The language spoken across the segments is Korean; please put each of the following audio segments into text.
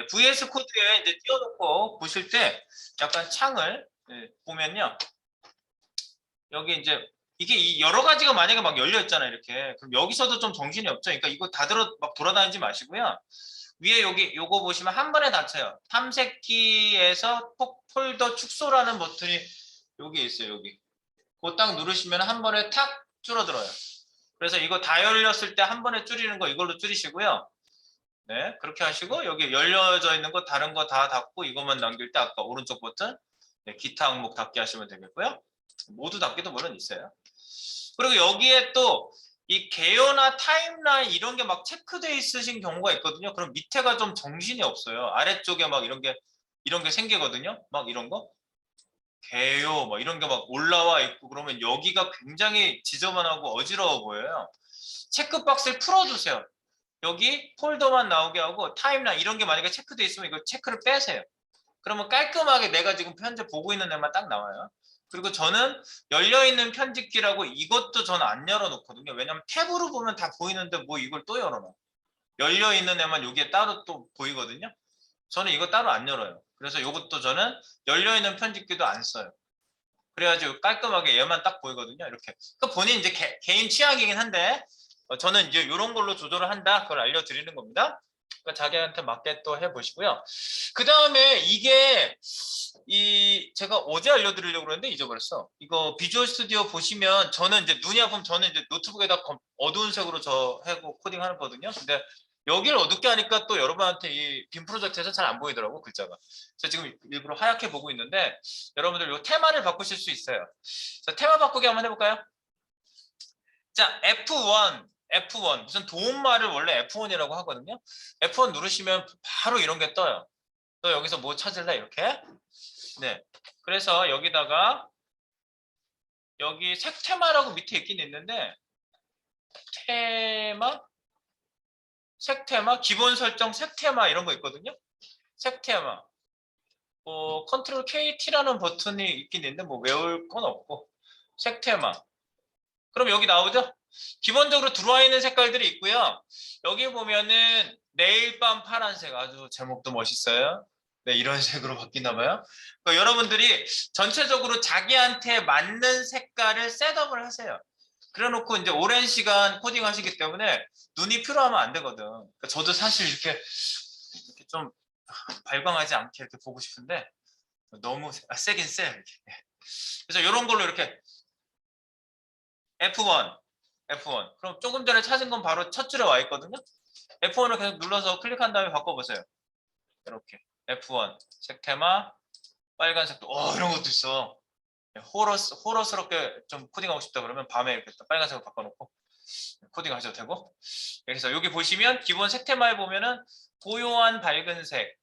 VS 코드에 이제 띄워놓고 보실 때 약간 창을 보면요. 여기 이제 이게 여러 가지가 만약에 막 열려 있잖아요. 이렇게. 그럼 여기서도 좀 정신이 없죠. 그러니까 이거 다 막 돌아다니지 마시고요. 위에 여기 요거 보시면 한 번에 닫혀요. 탐색기에서 폴더 축소라는 버튼이 여기 있어요. 여기. 그거 딱 누르시면 한 번에 탁 줄어들어요. 그래서 이거 다 열렸을 때 한 번에 줄이는 거 이걸로 줄이시고요. 네, 그렇게 하시고 여기 열려져 있는 거 다른 거 다 닫고 이것만 남길 때 아까 오른쪽 버튼 기타 항목 닫게 하시면 되겠고요. 모두 닫기도 물론 있어요. 그리고 여기에 또 이 개요나 타임라인 이런 게 막 체크돼 있으신 경우가 있거든요. 그럼 밑에가 좀 정신이 없어요. 아래쪽에 막 이런 게 생기거든요. 막 이런 거 개요 막 이런 게 막 올라와 있고 그러면 여기가 굉장히 지저분하고 어지러워 보여요. 체크박스를 풀어주세요. 여기 폴더만 나오게 하고 타임라인 이런 게 만약에 체크돼 있으면 이거 체크를 빼세요. 그러면 깔끔하게 내가 지금 현재 보고 있는 애만 딱 나와요. 그리고 저는 열려있는 편집기라고 이것도 저는 안 열어놓거든요. 왜냐면 탭으로 보면 다 보이는데 뭐 이걸 또 열어놔. 열려있는 애만 여기에 따로 또 보이거든요. 저는 이거 따로 안 열어요. 그래서 이것도 저는 열려있는 편집기도 안 써요. 그래가지고 깔끔하게 얘만 딱 보이거든요. 이렇게. 그 본인 이제 개인 취향이긴 한데 저는 이제 이런 걸로 조절을 한다. 그걸 알려드리는 겁니다. 그러니까 자기한테 맞게 또 해보시고요. 그 다음에 이게 제가 어제 알려드리려고 그랬는데 잊어버렸어. 이거 비주얼 스튜디오 보시면 저는 이제 눈이 아프면 저는 이제 노트북에다 어두운 색으로 저 하고 코딩하는 거거든요. 근데 여기를 어둡게 하니까 또 여러분한테 이 빔 프로젝트에서 잘 안 보이더라고 글자가. 그래서 지금 일부러 하얗게 보고 있는데 여러분들 이 테마를 바꾸실 수 있어요. 자, 테마 바꾸기 한번 해볼까요? 자, F1 무슨 도움말을 원래 F1이라고 하거든요. F1 누르시면 바로 이런 게 떠요. 너 여기서 뭐 찾을래? 이렇게. 네. 그래서 여기다가 여기 색 테마라고 밑에 있긴 있는데 테마, 색 테마, 기본 설정 색 테마 이런 거 있거든요. 색 테마. 컨트롤 KT라는 버튼이 있긴 있는데 뭐 외울 건 없고 색 테마. 그럼 여기 나오죠? 기본적으로 들어와 있는 색깔들이 있고요. 여기 보면은 내일 밤 파란색 아주 제목도 멋있어요. 네, 이런 색으로 바뀌나 봐요. 그러니까 여러분들이 전체적으로 자기한테 맞는 색깔을 셋업을 하세요. 그래 놓고 이제 오랜 시간 코딩 하시기 때문에 눈이 피로하면 안 되거든. 그러니까 저도 사실 이렇게 좀 발광하지 않게 이렇게 보고 싶은데 너무 세긴 세. 이렇게. 그래서 이런 걸로 이렇게 F1, F1. 그럼 조금 전에 찾은 건 바로 첫 줄에 와 있거든요. F1을 계속 눌러서 클릭한 다음에 바꿔보세요. 이렇게 F1 색 테마 빨간색도 이런 것도 있어. 호러스럽게 좀 코딩하고 싶다 그러면 밤에 이렇게 빨간색으로 바꿔놓고 코딩 하셔도 되고. 그래서 여기 보시면 기본 색 테마에 보면은 고요한 밝은 색.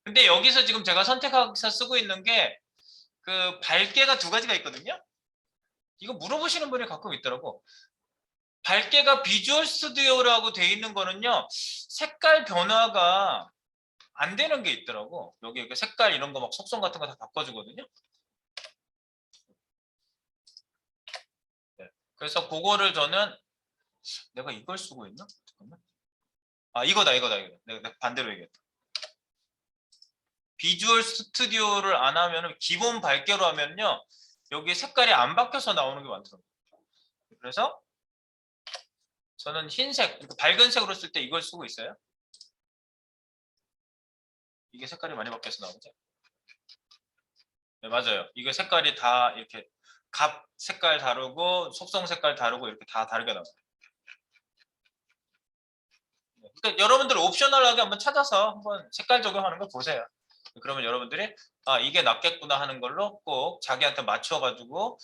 근데 여기서 지금 제가 선택해서 쓰고 있는 게 그 밝게가 두 가지가 있거든요. 이거 물어보시는 분이 가끔 있더라고. 밝게가 비주얼 스튜디오라고 돼 있는 거는요. 색깔 변화가 안 되는 게 있더라고. 여기 색깔 이런 거 막 속성 같은 거 다 바꿔주거든요. 네. 그래서 그거를 저는 내가 이걸 쓰고 있나? 잠깐만. 이거다. 내가 반대로 얘기했다. 비주얼 스튜디오를 안 하면은 기본 밝게로 하면요. 여기 색깔이 안 바뀌어서 나오는 게 많더라고요. 그래서 저는 흰색, 밝은 색으로 쓸 때 이걸 쓰고 있어요. 이게 색깔이 많이 바뀌어서 나오죠. 네, 맞아요. 이게 색깔이 다 이렇게 갑 색깔 다르고 속성 색깔 다르고 이렇게 다 다르게 나와요. 그러니까 여러분들 옵셔널하게 한번 찾아서 한번 색깔 적용하는 걸 보세요. 그러면 여러분들이 이게 낫겠구나 하는 걸로 꼭 자기한테 맞춰가지고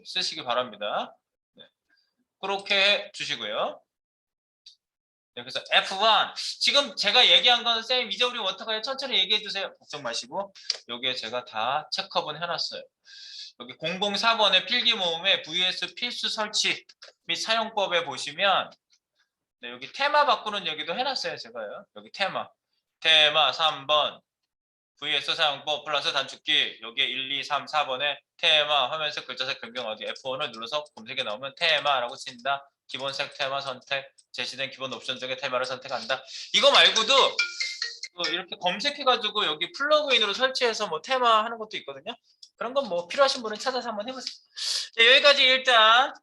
쓰시기 바랍니다. 네. 그렇게 주시고요. 네, 그래서 F1 지금 제가 얘기한 건 쌤 잊어버린 워터가요 천천히 얘기해 주세요. 걱정 마시고 여기에 제가 다 체크업은 해놨어요. 여기 004번의 필기 모음의 VS 필수 설치 및 사용법에 보시면 네, 여기 테마 바꾸는 얘기도 해놨어요. 제가요. 여기 테마 3번 VS 사용법 플러스 단축키 여기에 1, 2, 3, 4번에 테마 화면색 글자색 변경 어디 F1을 눌러서 검색에 나오면 테마라고 친다. 기본색 테마 선택 제시된 기본 옵션 중에 테마를 선택한다. 이거 말고도 이렇게 검색해가지고 여기 플러그인으로 설치해서 뭐 테마 하는 것도 있거든요. 그런 건 뭐 필요하신 분은 찾아서 한번 해보세요. 자, 여기까지 일단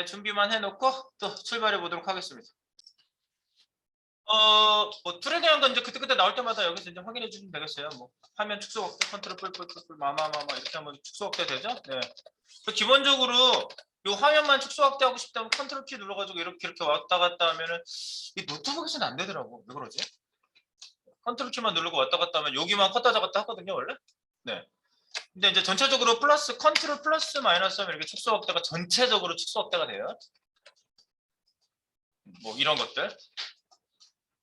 준비만 해놓고 또 출발해 보도록 하겠습니다. 뭐 툴에 대한 건 이제 그때그때 나올 때마다 여기서 이제 확인해 주시면 되겠어요. 뭐 화면 축소 확대, 컨트롤 뿔뿔뿔뿔 마마마마 이렇게 하면 축소 확대 되죠? 네. 기본적으로 이 화면만 축소 확대하고 싶다면 컨트롤 키 눌러가지고 이렇게 왔다 갔다 하면은 이 노트북에서는 안 되더라고. 왜 그러지? 컨트롤 키만 누르고 왔다 갔다 하면 여기만 컸다 작았다 하거든요, 원래. 네. 근데 이제 전체적으로 플러스 컨트롤 플러스 마이너스 하면 이렇게 축소 확대가 전체적으로 축소 확대가 돼요. 뭐 이런 것들.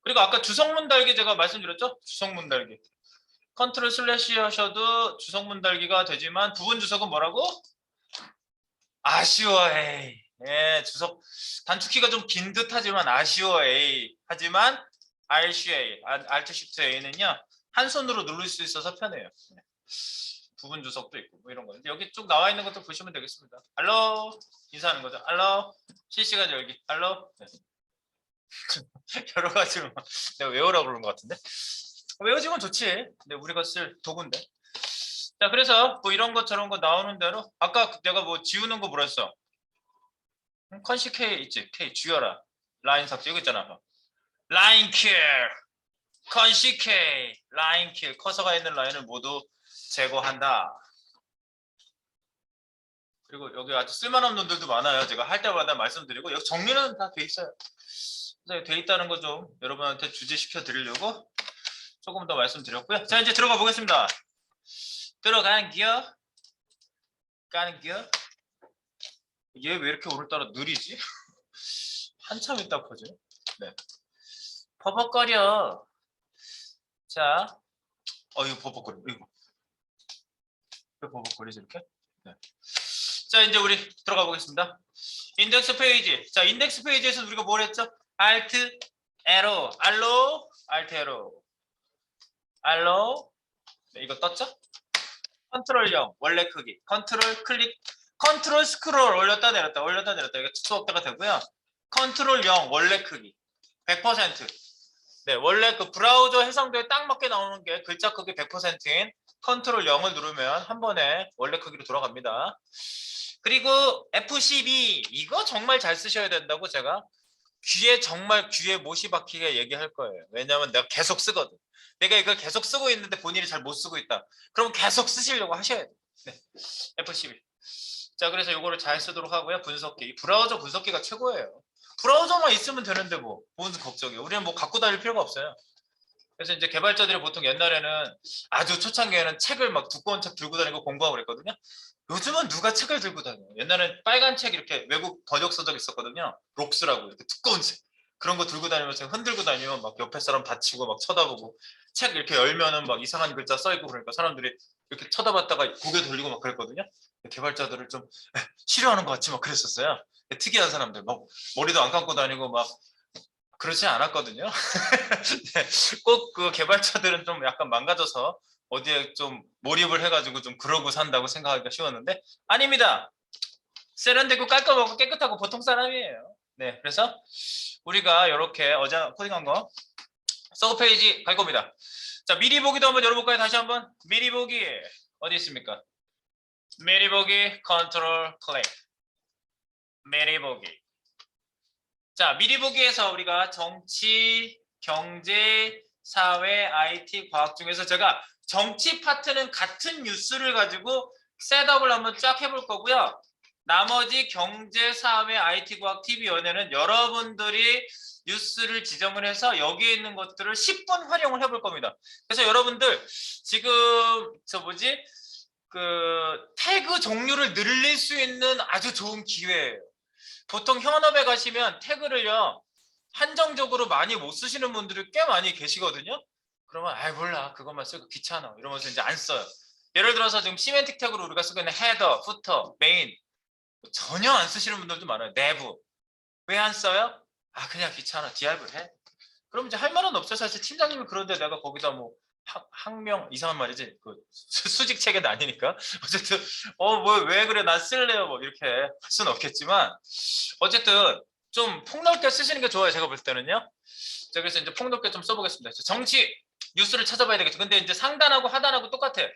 그리고 아까 주성문 달기 제가 말씀드렸죠? 주성문 달기. 컨트롤 슬래시 하셔도 주성문 달기가 되지만 부분 주석은 뭐라고? 아쉬워 에이. 예, 주석 단축키가 좀 긴 듯하지만 아쉬워 에이. 하지만 RCA, Alt Shift A는요 한 손으로 누를 수 있어서 편해요. 부분 주석도 있고 뭐 이런 거. 여기 쭉 나와 있는 것도 보시면 되겠습니다. 알로 인사하는 거죠. 알로 실시간 열기. 알로. 네. 여러 가지로 내가 외우라고 그런 것 같은데 외워진 건 좋지. 근데 우리가 쓸 도구인데. 자, 그래서 뭐 이런 것 저런 거 나오는 대로 아까 내가 뭐 지우는 거 뭐랬어? 컨시 K 있지? K 지워라. 라인 삭제 여기 있잖아. 라인 킬. 컨시 K 라인 킬. 커서가 있는 라인을 모두 제거한다. 그리고 여기 아주 쓸만한 놈들도 많아요. 제가 할 때마다 말씀드리고 여기 정리는 다 돼 있어요. 돼 있다는 거 좀 여러분한테 주제시켜 드리려고 조금 더 말씀드렸고요. 자, 이제 들어가 보겠습니다. 들어가는 기어 가는 기어. 얘 왜 이렇게 오늘따라 느리지? 한참 있다 커져. 네. 버벅거려. 자, 이거 버벅거려. 이거 왜 버벅거리지 이렇게? 네. 자, 이제 우리 들어가 보겠습니다. 인덱스 페이지. 자, 인덱스 페이지에서 우리가 뭘 했죠? Alt, Arrow, 알로, Alt, Arrow, 알로. 네, 이거 떴죠? 컨트롤 0, 원래 크기, 컨트롤 클릭, 컨트롤 스크롤 올렸다 내렸다, 올렸다 내렸다. 이게 축소 확대가 되고요. 컨트롤 0, 원래 크기, 100%. 네, 원래 그 브라우저 해상도에 딱 맞게 나오는 게 글자 크기 100%인 컨트롤 0을 누르면 한 번에 원래 크기로 돌아갑니다. 그리고 F12 이거 정말 잘 쓰셔야 된다고 제가 정말 귀에 못이 박히게 얘기할 거예요. 왜냐하면 내가 계속 쓰거든. 내가 이걸 계속 쓰고 있는데 본인이 잘 못 쓰고 있다. 그럼 계속 쓰시려고 하셔야 돼요. 네. F12. 자, 그래서 이거를 잘 쓰도록 하고요. 분석기. 브라우저 분석기가 최고예요. 브라우저만 있으면 되는데 뭐 무슨 걱정이에요. 우리는 뭐 갖고 다닐 필요가 없어요. 그래서 이제 개발자들이 보통 옛날에는 아주 초창기에는 책을 막 두꺼운 책 들고 다니고 공부하고 그랬거든요. 요즘은 누가 책을 들고 다녀요? 옛날엔 빨간 책 이렇게 외국 번역 서적 있었거든요. 록스라고 이렇게 두꺼운 책. 그런 거 들고 다니면서 흔들고 다니면 막 옆에 사람 다치고 막 쳐다보고 책 이렇게 열면은 막 이상한 글자 써 있고 그러니까 사람들이 이렇게 쳐다봤다가 고개 돌리고 막 그랬거든요. 개발자들을 좀 싫어하는 것 같이 막 그랬었어요. 특이한 사람들 막 머리도 안 감고 다니고 막 그렇지 않았거든요. 네, 꼭 그 개발자들은 좀 약간 망가져서 어디에 좀 몰입을 해가지고 좀 그러고 산다고 생각하기가 쉬웠는데 아닙니다. 세련되고 깔끔하고 깨끗하고 보통 사람이에요. 네, 그래서 우리가 이렇게 어제 코딩한 거 서브 페이지 갈 겁니다. 자, 미리 보기도 한번 열어볼까요? 다시 한번 미리 보기 어디 있습니까? 미리 보기 컨트롤 클릭 미리 보기. 자, 미리 보기에서 우리가 정치, 경제, 사회, IT, 과학 중에서 제가 정치 파트는 같은 뉴스를 가지고 셋업을 한번 쫙 해볼 거고요. 나머지 경제, 사회, IT, 과학, TV, 연예는 여러분들이 뉴스를 지정을 해서 여기에 있는 것들을 10분 활용을 해볼 겁니다. 그래서 여러분들 지금 태그 종류를 늘릴 수 있는 아주 좋은 기회예요. 보통 현업에 가시면 태그를요 한정적으로 많이 못 쓰시는 분들이 꽤 많이 계시거든요. 그러면 몰라 그것만 쓰고 귀찮아 이러면서 이제 안 써요. 예를 들어서 지금 시멘틱 태그로 우리가 쓰고 있는 헤더, 후터, 메인 전혀 안 쓰시는 분들도 많아요. 내부 왜 안 써요? 그냥 귀찮아 디알을 해. 그럼 이제 할 말은 없어요. 사실 팀장님이 그런데 내가 거기다 뭐 학명 이상한 말이지 그 수직 체계는 아니니까 어쨌든 뭐 왜 그래 난 쓸래요 뭐 이렇게 할 수는 없겠지만 어쨌든 좀 폭넓게 쓰시는 게 좋아요. 제가 볼 때는요. 자, 그래서 이제 폭넓게 좀 써보겠습니다. 정치 뉴스를 찾아봐야 되겠죠. 근데 이제 상단하고 하단하고 똑같아.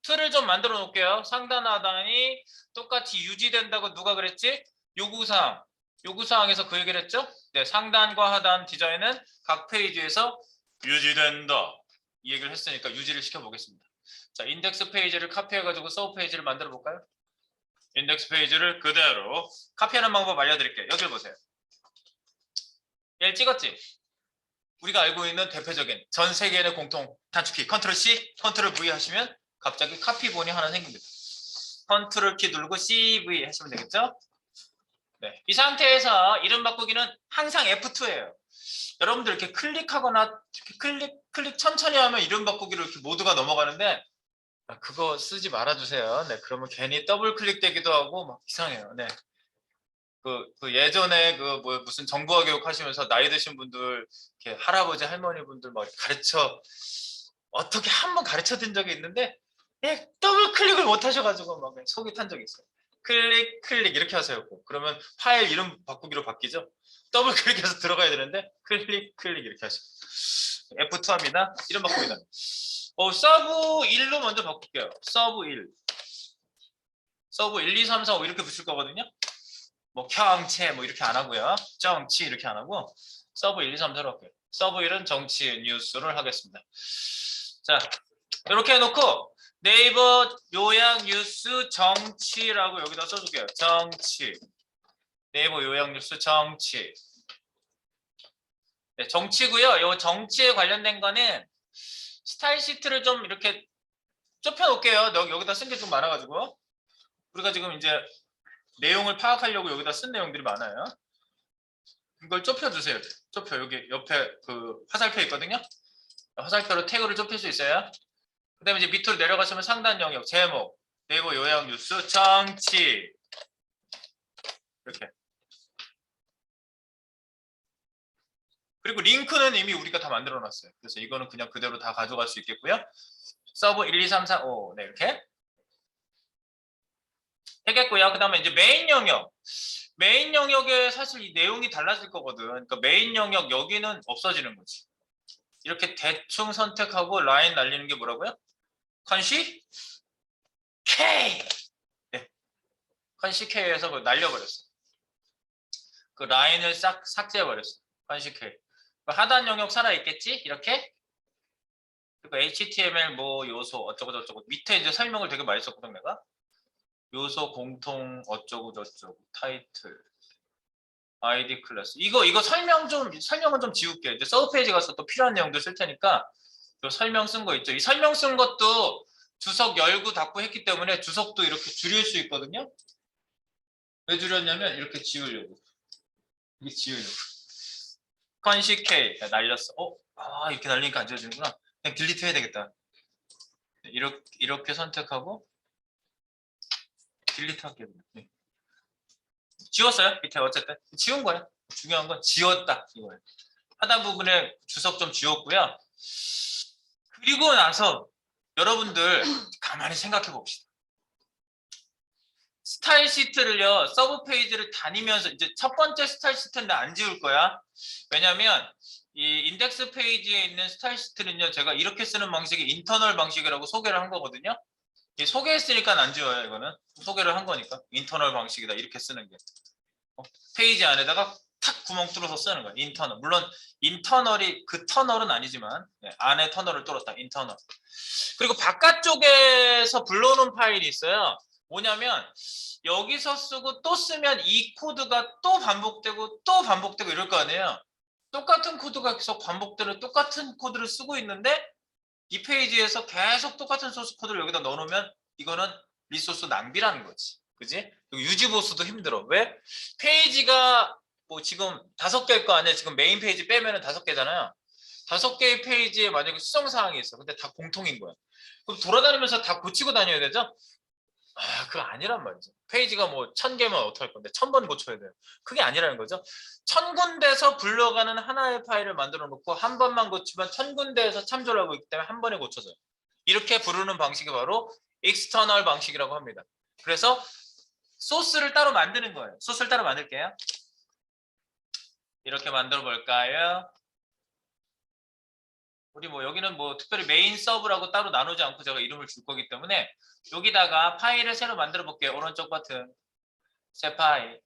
틀을 좀 만들어 놓을게요. 상단 하단이 똑같이 유지된다고 누가 그랬지? 요구사항. 요구사항에서 그 얘기를 했죠? 네, 상단과 하단 디자인은 각 페이지에서 유지된다. 이 얘기를 했으니까 유지를 시켜보겠습니다. 자, 인덱스 페이지를 카피해가지고 서브 페이지를 만들어 볼까요? 인덱스 페이지를 그대로 카피하는 방법 알려드릴게요. 여기 보세요. 얘를 찍었지? 우리가 알고 있는 대표적인 전 세계인의 공통 단축키 컨트롤 C, 컨트롤 V 하시면 갑자기 카피본이 하나 생깁니다. 컨트롤 키 누르고 CV 하시면 되겠죠? 네. 이 상태에서 이름 바꾸기는 항상 F2예요. 여러분들 이렇게 클릭하거나 이렇게 클릭 천천히 하면 이름 바꾸기로 이렇게 모두가 넘어가는데 그거 쓰지 말아주세요. 네, 그러면 괜히 더블 클릭되기도 하고 막 이상해요. 네. 그 예전에 무슨 정보화 교육 하시면서 나이 드신 분들 이렇게 할아버지 할머니 분들 막 가르쳐 어떻게 한번 가르쳐 준 적이 있는데 더블 클릭을 못 하셔가지고 막 속이 탄 적이 있어요. 클릭 이렇게 하세요. 그러면 파일 이름 바꾸기로 바뀌죠. 더블 클릭해서 들어가야 되는데 클릭 이렇게 하시고 F2 합니다. 이름 바꿉니다. 서브 1로 먼저 바꿀게요. 서브 1 2, 3, 4, 5 이렇게 붙일 거거든요. 뭐 경채 뭐 이렇게 안 하고요. 정치 이렇게 안 하고 서브 1, 2, 3, 4로 할게요. 서브 1은 정치 뉴스를 하겠습니다. 자, 이렇게 해놓고 네이버 요약 뉴스 정치라고 여기다 써줄게요. 정치. 네이버 요약 뉴스 정치. 네, 정치고요. 요 정치에 관련된 거는 스타일 시트를 좀 이렇게 좁혀 놓을게요. 여기다 쓴 게 좀 많아가지고 우리가 지금 이제 내용을 파악하려고 여기다 쓴 내용들이 많아요. 이걸 좁혀주세요. 좁혀. 여기 옆에 그 화살표 있거든요. 화살표로 태그를 좁힐 수 있어요. 그 다음에 이제 밑으로 내려가시면 상단 영역, 제목, 네이버 요약 뉴스, 정치. 이렇게. 그리고 링크는 이미 우리가 다 만들어 놨어요. 그래서 이거는 그냥 그대로 다 가져갈 수 있겠고요. 서브 1, 2, 3, 4, 5. 네, 이렇게. 되겠고요. 그 다음에 이제 메인 영역. 메인 영역에 사실 이 내용이 달라질 거거든. 그러니까 메인 영역 여기는 없어지는 거지. 이렇게 대충 선택하고 라인 날리는 게 뭐라고요? 컨시 K. 네. 컨시 K에서 날려버렸어. 그 라인을 싹 삭제해버렸어. 컨시 K. 하단 영역 살아있겠지? 이렇게. 그리고 HTML 뭐 요소 어쩌고 저쩌고 밑에 이제 설명을 되게 많이 썼거든 내가. 요소 공통 어쩌고 저쩌고 타이틀. 아이디 클래스. 이거 설명은 좀 지울게. 이제 서브 페이지 가서 또 필요한 내용들 쓸 테니까 요 설명 쓴 거 있죠. 이 설명 쓴 것도 주석 열고 닫고 했기 때문에 주석도 이렇게 줄일 수 있거든요. 왜 줄였냐면 이렇게 지우려고. 이게 지우려고. 컨시 K 날렸어. 이렇게 날리니까 안 지워지는구나. 그냥 딜리트 해야 되겠다. 이렇게 선택하고 딜리트 할게요. 네. 지웠어요. 밑에 어쨌든 지운 거야. 중요한 건 지웠다 이거예요. 하단 부분에 주석 좀 지웠고요. 그리고 나서 여러분들 가만히 생각해 봅시다. 스타일 시트를요, 서브 페이지를 다니면서 이제 첫 번째 스타일 시트는 안 지울 거야. 왜냐면 이 인덱스 페이지에 있는 스타일 시트는요, 제가 이렇게 쓰는 방식이 인터널 방식이라고 소개를 한 거거든요. 소개했으니까 안 지워요. 이거는 소개를 한 거니까 인터널 방식이다 이렇게 쓰는 게. 페이지 안에다가 탁 구멍 뚫어서 쓰는 거야. 인터널. 물론 인터널이 그 터널은 아니지만 안에 터널을 뚫었다. 인터널. 그리고 바깥쪽에서 불러오는 파일이 있어요. 뭐냐면 여기서 쓰고 또 쓰면 이 코드가 또 반복되고 이럴 거 아니에요. 똑같은 코드가 계속 반복되는 똑같은 코드를 쓰고 있는데 이 페이지에서 계속 똑같은 소스 코드를 여기다 넣어놓으면 이거는 리소스 낭비라는 거지. 그지? 유지 보수도 힘들어. 왜? 페이지가 뭐 지금 5개일 거 아니야. 지금 메인 페이지 빼면은 5개잖아요. 5개의 페이지에 만약에 수정사항이 있어. 근데 다 공통인 거야. 그럼 돌아다니면서 다 고치고 다녀야 되죠? 그거 아니란 말이죠. 페이지가 뭐 1000개면 어떡할 건데 1000번 고쳐야 돼요. 그게 아니라는 거죠. 1000군데에서 불러가는 하나의 파일을 만들어 놓고 한 번만 고치면 1000군데에서 참조를 하고 있기 때문에 한 번에 고쳐져요. 이렇게 부르는 방식이 바로 익스터널 방식이라고 합니다. 그래서 소스를 따로 만드는 거예요. 소스를 따로 만들게요. 이렇게 만들어 볼까요? 우리 뭐 여기는 뭐 특별히 메인 서브라고 따로 나누지 않고 제가 이름을 줄 거기 때문에 여기다가 파일을 새로 만들어 볼게요. 오른쪽 버튼. 새 파일.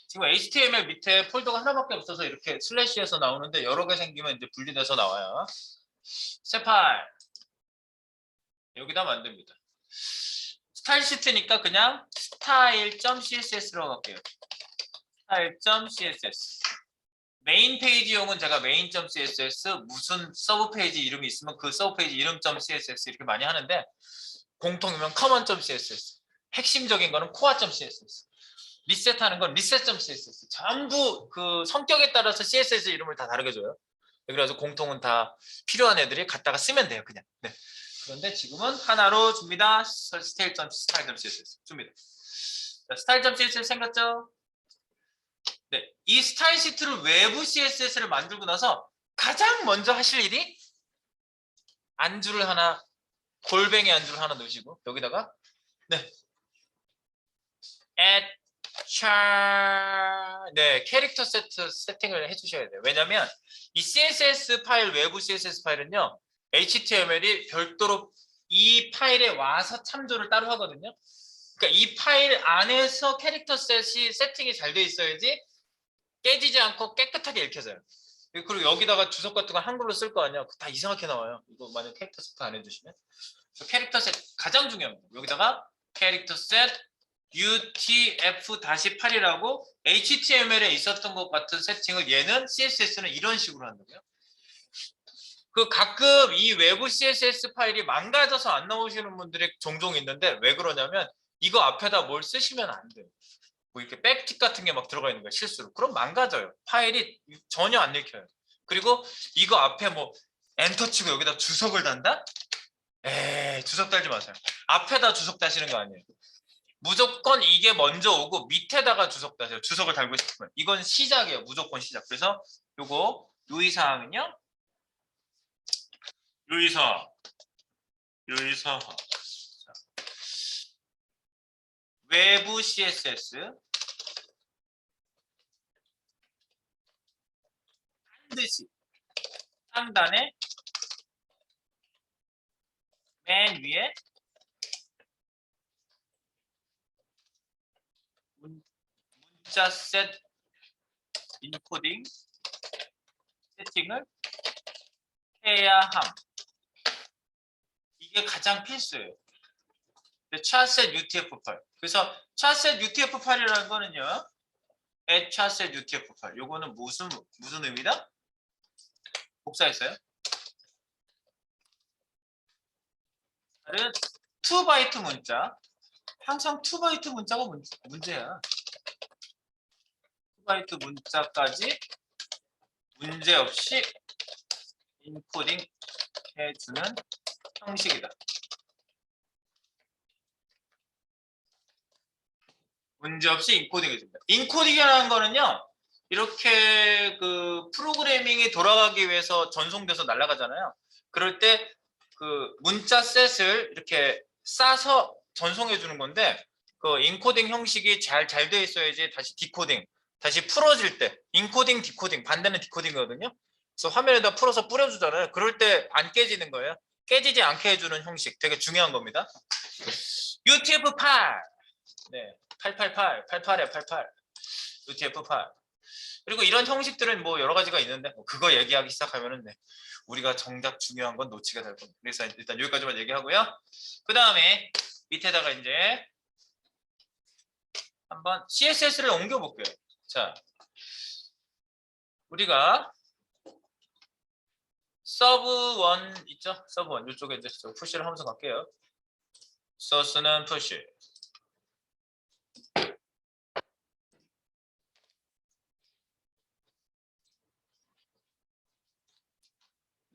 지금 HTML 밑에 폴더가 하나밖에 없어서 이렇게 슬래시에서 나오는데 여러 개 생기면 이제 분리돼서 나와요. 새 파일. 여기다 만듭니다. 스타일 시트니까 그냥 style.css로 갈게요. style.css. 메인 페이지용은 제가 main.css, 무슨 서브 페이지 이름이 있으면 그 서브 페이지 이름.css 이렇게 많이 하는데 공통이면 common.css, 핵심적인 거는 core.css, 리셋하는 건 reset.css. 전부 그 성격에 따라서 CSS 이름을 다 다르게 줘요. 그래서 공통은 다 필요한 애들이 갖다가 쓰면 돼요, 그냥. 네. 그런데 지금은 하나로 줍니다. style.css 줍니다. style.css 생겼죠? 네, 이 스타일 시트를 외부 CSS를 만들고 나서 가장 먼저 하실 일이 안주를 하나, 골뱅이 안주를 하나 넣으시고 여기다가 네, add char, 네, 캐릭터 세팅을 해주셔야 돼요. 왜냐하면 이 CSS 파일, 외부 CSS 파일은요, HTML이 별도로 이 파일에 와서 참조를 따로 하거든요. 그러니까 이 파일 안에서 캐릭터 셋이 세팅이 잘 돼 있어야지 깨지지 않고 깨끗하게 읽혀져요. 그리고 여기다가 주석 같은 거 한글로 쓸 거 아니야. 다 이상하게 나와요. 이거 만약 캐릭터 세트 안 해주시면. 캐릭터 셋 가장 중요합니다. 여기다가 캐릭터 셋 UTF-8이라고 HTML에 있었던 것 같은 세팅을 얘는 CSS는 이런 식으로 한다고요. 그 가끔 이 외부 CSS 파일이 망가져서 안 나오시는 분들이 종종 있는데 왜 그러냐면 이거 앞에다 뭘 쓰시면 안 돼요. 뭐 이렇게 백틱 같은 게 막 들어가 있는 거야, 실수로. 그럼 망가져요. 파일이 전혀 안 읽혀요. 그리고 이거 앞에 뭐 엔터 치고 여기다 주석을 단다? 에이, 주석 달지 마세요. 앞에다 주석 다시는 거 아니에요. 무조건 이게 먼저 오고 밑에다가 주석 다세요. 주석을 달고 싶으면. 이건 시작이에요. 무조건 시작. 그래서 요거 유의사항은요. 유의사항. 외부 CSS 반드시 상단에 맨 위에 문자 셋 인코딩 세팅을 해야 함. 이게 가장 필수예요. 차셋 UTF-8. 그래서 차셋 UTF-8이라는 거는요. 차셋 UTF-8. 요거는 무슨 의미다? 복사했어요. 2바이트 문자. 항상 2바이트 문자가 문제야. 2바이트 문자까지 문제없이 인코딩 해주는 형식이다. 문제없이 인코딩 해줍니다. 인코딩이라는 거는요. 이렇게 그 프로그래밍이 돌아가기 위해서 전송돼서 날아가잖아요. 그럴 때 그 문자 셋을 이렇게 싸서 전송해 주는 건데 그 인코딩 형식이 잘 돼 있어야지 다시 디코딩, 다시 풀어질 때 인코딩, 디코딩, 반대는 디코딩이거든요. 그래서 화면에다 풀어서 뿌려주잖아요. 그럴 때 안 깨지는 거예요. 깨지지 않게 해주는 형식 되게 중요한 겁니다. UTF-8. 네, 888, 88에 88. UTF-8. 그리고 이런 형식들은 뭐 여러 가지가 있는데 그거 얘기하기 시작하면은 네, 우리가 정작 중요한 건 놓치게 될 겁니다. 그래서 일단 여기까지만 얘기하고요. 그 다음에 밑에다가 이제 한번 CSS를 옮겨 볼게요. 자, 우리가 서브1 있죠? 서브1 이쪽에 이제 푸시를 하면서 갈게요. 소스는 푸시.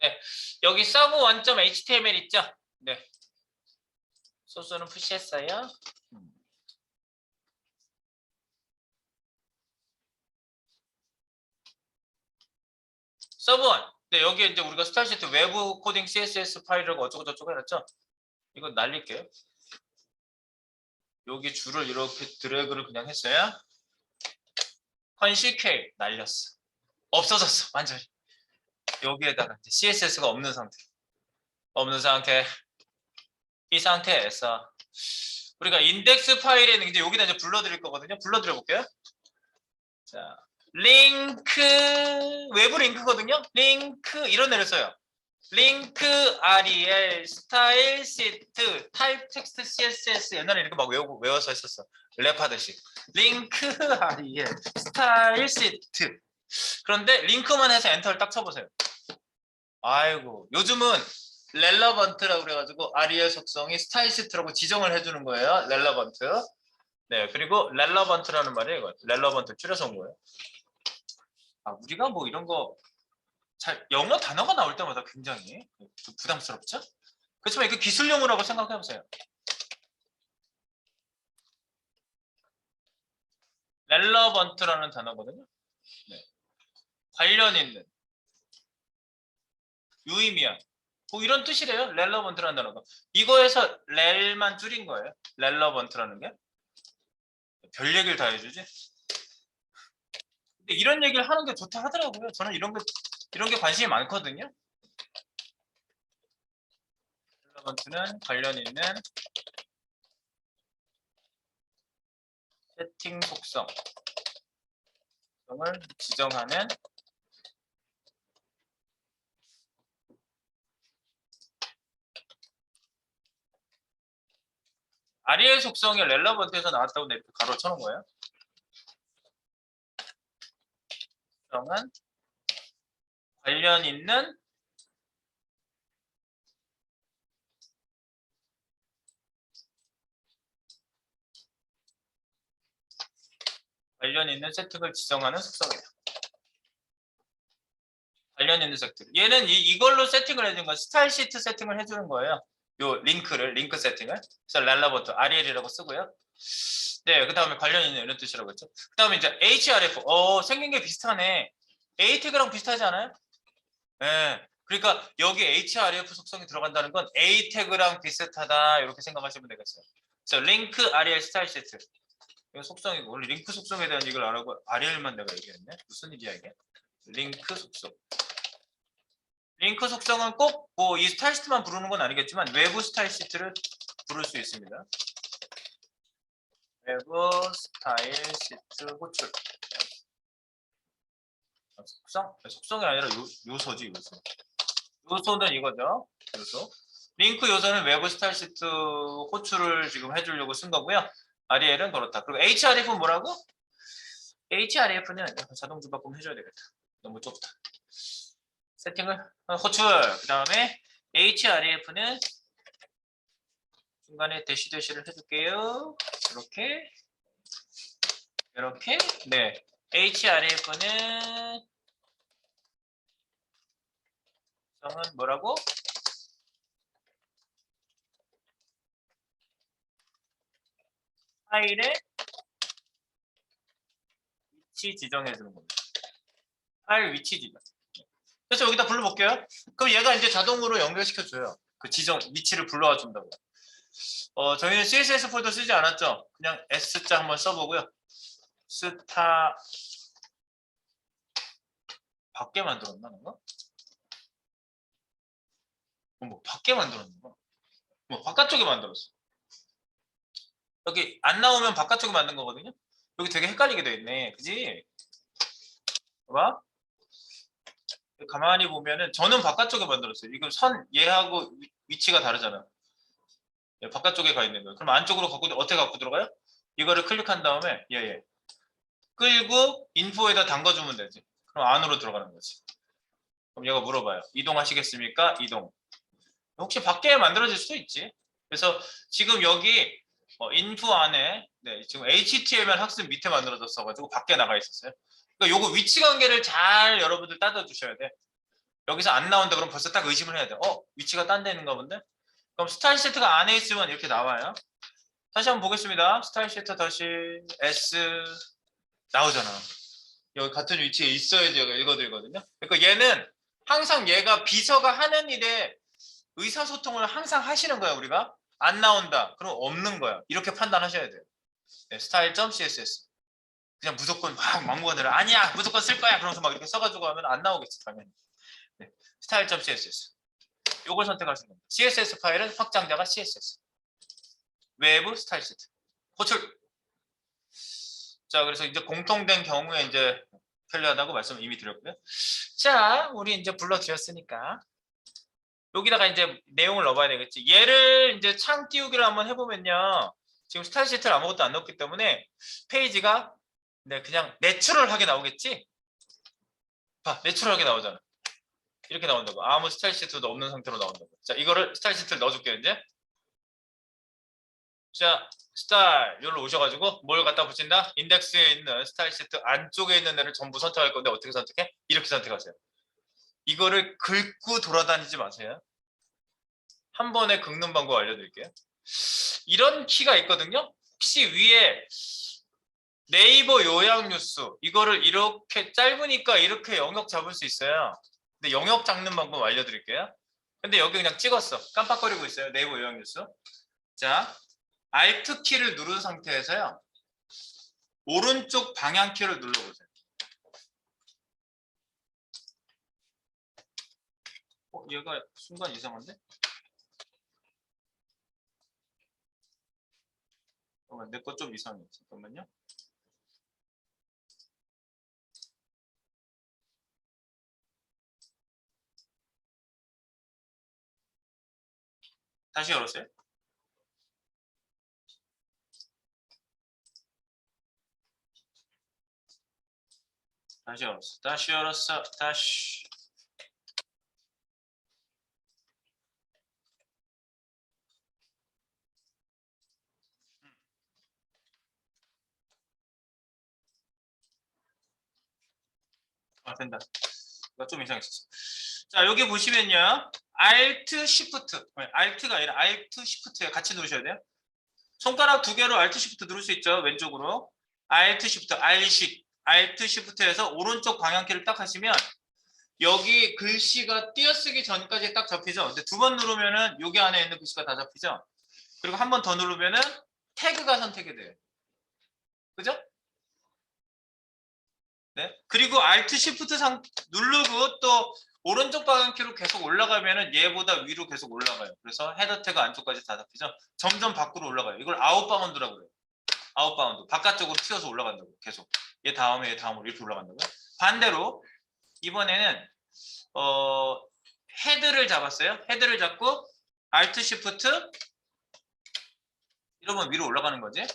네, 여기 서브1.html 있죠? 네, 소스는 푸시했어요. 서브1. 네, 여기 이제 우리가 스타일시트 외부 코딩 CSS 파일이라고 어쩌고저쩌고 해놨죠? 이거 날릴게요. 여기 줄을 이렇게 드래그를 그냥 했어요. 컨시케 날렸어. 없어졌어, 완전히. 여기에다가 CSS가 없는 상태. 이 상태에서 우리가 인덱스 파일에는 이제 여기다 이제 불러드릴 거거든요. 불러드려 볼게요. 자, 링크, 외부 링크거든요. 링크 이런 애를 써요. 링크 rel 스타일 시트 타입 텍스트 css 옛날에 이렇게 막 외워서 했었어. 랩하듯이 링크 rel 스타일 시트. 그런데 링크만 해서 엔터를 딱 쳐보세요. 아이고 요즘은 렐러번트라고 그래가지고 rel 속성이 스타일 시트라고 지정을 해주는 거예요. 렐러번트. 네, 그리고 렐러번트라는 말이 이거 렐러번트 줄여서 온 거예요. 아, 우리가 뭐 이런 거 잘 영어 단어가 나올 때마다 굉장히 부담스럽죠? 그렇지만 이거 기술 용어라고 생각해 보세요. 렐러번트라는 단어거든요. 네. 관련 있는, 유의미한, 뭐 이런 뜻이래요. 렐러번트라는 단어가. 이거에서 렐만 줄인 거예요. 렐러번트라는 게. 별 얘기를 다 해주지. 근데 이런 얘기를 하는 게 좋다 하더라고요. 저는 이런 게 관심이 많거든요. 렐러번트는 관련 있는 세팅 속성을 지정하는 rel 속성이 렐러번트에서 나왔다고 이렇게 가로 쳐놓은 거예요. 속성은 관련 있는 세팅을 지정하는 속성이다. 관련 있는 세팅. 얘는 이걸로 세팅을 해주는 거, 스타일 시트 세팅을 해주는 거예요. 요 링크 세팅을. 그래서 렐러번트 rel이라고 쓰고요. 네, 그 다음에 관련 있는 이런 뜻이라고 했죠. 그 다음에 이제 href. 생긴 게 비슷하네. a 태그랑 비슷하지 않아요? 네. 그러니까 여기 href 속성이 들어간다는 건 a 태그랑 비슷하다 이렇게 생각하시면 되겠어요. 그래서 링크 rel 스타일 시트. 이거 속성이고 원래 링크 속성에 대한 얘기를 안 하고 rl만 내가 얘기했네. 무슨 일이야 이게? 링크 속성. 링크 속성은 꼭 뭐 이 스타일 시트만 부르는 건 아니겠지만 외부 스타일 시트를 부를 수 있습니다. 외부 스타일 시트 호출. 속성이 아니라 요소지 요소. 요소는 이거죠. 요소. 링크 요소는 외부 스타일 시트 호출을 지금 해주려고 쓴 거고요. rel은 그렇다. 그리고 href는 뭐라고? href는 자동 주바꿈 해줘야 되겠다. 너무 좁다. 세팅을 호출. 그 다음에 href는 중간에 대시를 해줄게요. 이렇게. 네. href는 성은 뭐라고? 파일의 위치 지정해 주는 겁니다. 파일 위치 지정. 그래서 여기다 불러볼게요. 그럼 얘가 이제 자동으로 연결시켜 줘요. 그 지정 위치를 불러와 준다고. 저희는 CSS 폴더 쓰지 않았죠. 그냥 S자 한번 써보고요. 스타 밖에 만들었나 뭔가? 뭐 밖에 만들었나? 뭐 바깥쪽에 만들었어. 여기 안 나오면 바깥쪽에 만든 거거든요. 여기 되게 헷갈리게 돼 있네. 그지? 봐봐. 가만히 보면은 저는 바깥쪽에 만들었어요. 이거 선 얘하고 위치가 다르잖아. 바깥쪽에 가 있는 거예요. 그럼 안쪽으로 어떻게 갖고 들어가요? 이거를 클릭한 다음에 끌고 인포에다 담가주면 되지. 그럼 안으로 들어가는 거지. 그럼 얘가 물어봐요. 이동하시겠습니까? 이동. 혹시 밖에 만들어질 수도 있지. 그래서 지금 여기 인포 안에 지금 HTML 학습 밑에 만들어졌어가지고 밖에 나가 있었어요. 그러니까 요거 위치 관계를 잘 여러분들 따져 주셔야 돼. 여기서 안 나온다 그럼 벌써 딱 의심을 해야 돼. 위치가 딴 데 있는가 본데? 그럼 스타일 시트가 안에 있으면 이렇게 나와요. 다시 한번 보겠습니다. 스타일 시트 다시 S 나오잖아. 여기 같은 위치에 있어야지 읽어드리거든요. 그러니까 얘는 항상 얘가 비서가 하는 일에 의사소통을 항상 하시는 거야 우리가. 안 나온다. 그럼 없는 거야. 이렇게 판단하셔야 돼요. style.css 그냥 무조건 막 막무가내로 아니야 무조건 쓸 거야 그러면서 막 이렇게 써가지고 하면 안 나오겠지 당연히. 네. style.css. 요걸 선택하시면 됩니다. CSS 파일은 확장자가 CSS. 외부 스타일 시트. 호출. 자, 그래서 이제 공통된 경우에 이제 편리하다고 말씀을 이미 드렸고요. 자, 우리 이제 불러드렸으니까 여기다가 이제 내용을 넣어봐야 되겠지. 얘를 이제 창 띄우기를 한번 해보면요. 지금 스타일 시트를 아무것도 안 넣었기 때문에 페이지가 네, 그냥 내추럴하게 나오겠지? 봐, 내추럴하게 나오잖아. 이렇게 나온다고. 아무 스타일 시트도 없는 상태로 나온다고. 자, 이거를 스타일 시트를 넣어줄게요, 이제. 자, 스타일 여기로 오셔가지고 뭘 갖다 붙인다? 인덱스에 있는 스타일 시트 안쪽에 있는 애를 전부 선택할 건데 어떻게 선택해? 이렇게 선택하세요. 이거를 긁고 돌아다니지 마세요. 한 번에 긁는 방법 알려드릴게요. 이런 키가 있거든요. 혹시 위에 네이버 요약 뉴스 이거를 이렇게 짧으니까 이렇게 영역 잡을 수 있어요. 근데 영역 잡는 방법 알려드릴게요. 근데 여기 그냥 찍었어. 깜빡거리고 있어요. 네이버 요약 뉴스. 자, Alt 키를 누른 상태에서요. 오른쪽 방향 키를 눌러보세요. 얘가 순간 이상한데? 내 거 좀 이상해. 잠깐만요. 다시 열었어요. 다시 열었어. 다시 열었어. 다시. 아, 된다. 이거 좀 이상했었어. 자, 여기 보시면요. Alt Shift. Alt가 아니라 Alt Shift에 같이 누르셔야 돼요. 손가락 두 개로 Alt Shift 누를 수 있죠. 왼쪽으로. Alt Shift, Alt Shift에서 오른쪽 방향키를 딱 하시면 여기 글씨가 띄어쓰기 전까지 딱 잡히죠. 근데 두 번 누르면은 여기 안에 있는 글씨가 다 잡히죠. 그리고 한 번 더 누르면은 태그가 선택이 돼요. 그죠? 네. 그리고 Alt Shift 누르고 또 오른쪽 방향키로 계속 올라가면은 얘보다 위로 계속 올라가요. 그래서 헤더 태그 안쪽까지 다 잡히죠. 점점 밖으로 올라가요. 이걸 아웃바운드라고 그래요. 아웃바운드. 바깥쪽으로 튀어서 올라간다고. 계속. 얘 다음으로 이렇게 올라간다고요. 반대로 이번에는 헤드를 잡았어요. 헤드를 잡고 Alt Shift 이러면 위로 올라가는 거지.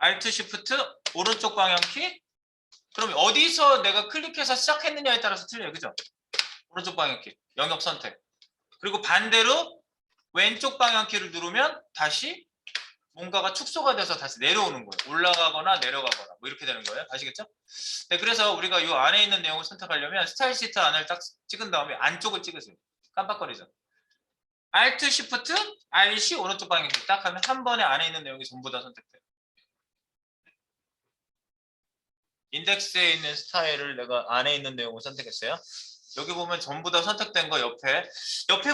Alt Shift 오른쪽 방향키. 그럼 어디서 내가 클릭해서 시작했느냐에 따라서 틀려요. 그죠? 오른쪽 방향키. 영역 선택. 그리고 반대로 왼쪽 방향키를 누르면 다시 뭔가가 축소가 돼서 다시 내려오는 거예요. 올라가거나 내려가거나 뭐 이렇게 되는 거예요. 아시겠죠? 네, 그래서 우리가 이 안에 있는 내용을 선택하려면 스타일 시트 안을 딱 찍은 다음에 안쪽을 찍으세요. 깜빡거리죠. Alt Shift, Alt 오른쪽 방향키 딱 하면 한 번에 안에 있는 내용이 전부 다 선택돼요. 인덱스에 있는 스타일을 내가 안에 있는 내용을 선택했어요. 여기 보면 전부 다 선택된 거 옆에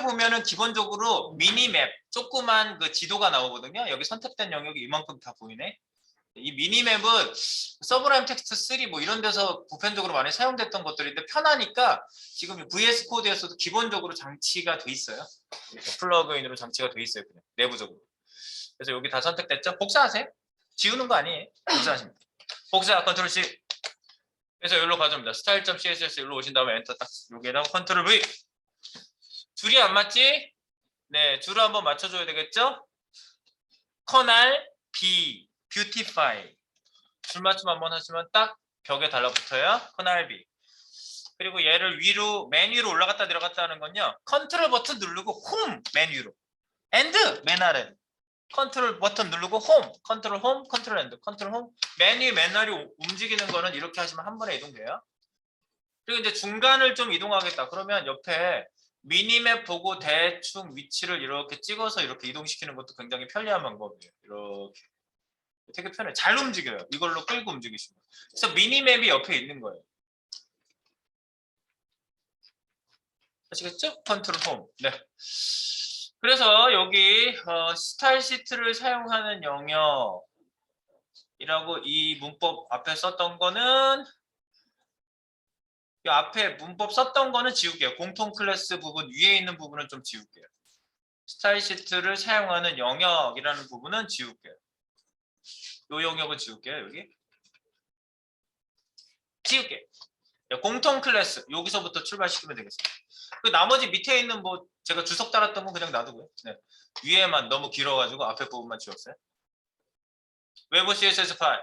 보면은 기본적으로 미니맵 조그만 그 지도가 나오거든요. 여기 선택된 영역이 이만큼 다 보이네. 이 미니맵은 서브라임 텍스트 3 뭐 이런 데서 보편적으로 많이 사용됐던 것들인데 편하니까 지금 VS 코드에서도 기본적으로 장치가 돼 있어요. 플러그인으로 장치가 돼 있어요. 그냥 내부적으로. 그래서 여기 다 선택됐죠? 복사하세요. 지우는 거 아니에요. 복사하십니다. 복사 컨트롤 C. 그래서 여기로 가져옵니다. style.css 여기로 오신 다음에 엔터 딱 여기에다가 컨트롤 V. 줄이 안 맞지? 네, 줄을 한번 맞춰줘야 되겠죠? 커널 B, beautify. 줄 맞춤 한번 하시면 딱 벽에 달라붙어요. 커널 B. 그리고 얘를 위로 맨 위로 올라갔다 내려갔다 하는 건요. 컨트롤 버튼 누르고 홈 맨 위로. 엔드 맨 아래. 컨트롤 버튼 누르고 홈, 컨트롤 홈, 컨트롤 엔드, 컨트롤 홈. 맨 아래 움직이는 거는 이렇게 하시면 한 번에 이동돼요. 그리고 이제 중간을 좀 이동하겠다. 그러면 옆에 미니맵 보고 대충 위치를 이렇게 찍어서 이렇게 이동시키는 것도 굉장히 편리한 방법이에요. 이렇게. 되게 편해. 잘 움직여요. 이걸로 끌고 움직이시면. 그래서 미니맵이 옆에 있는 거예요. 아시겠죠? 컨트롤 홈. 네. 그래서 여기 스타일 시트를 사용하는 영역이라고 이 문법 앞에 썼던 거는 이 앞에 문법 썼던 거는 지울게요. 공통 클래스 부분 위에 있는 부분은 좀 지울게요. 스타일 시트를 사용하는 영역이라는 부분은 지울게요. 이 영역은 지울게요. 여기 지울게요. 공통 클래스 여기서부터 출발시키면 되겠습니다. 그 나머지 밑에 있는 뭐 제가 주석 달았던 건 그냥 놔두고요. 네. 위에만 너무 길어가지고 앞에 부분만 지웠어요. 외부 CSS 파일,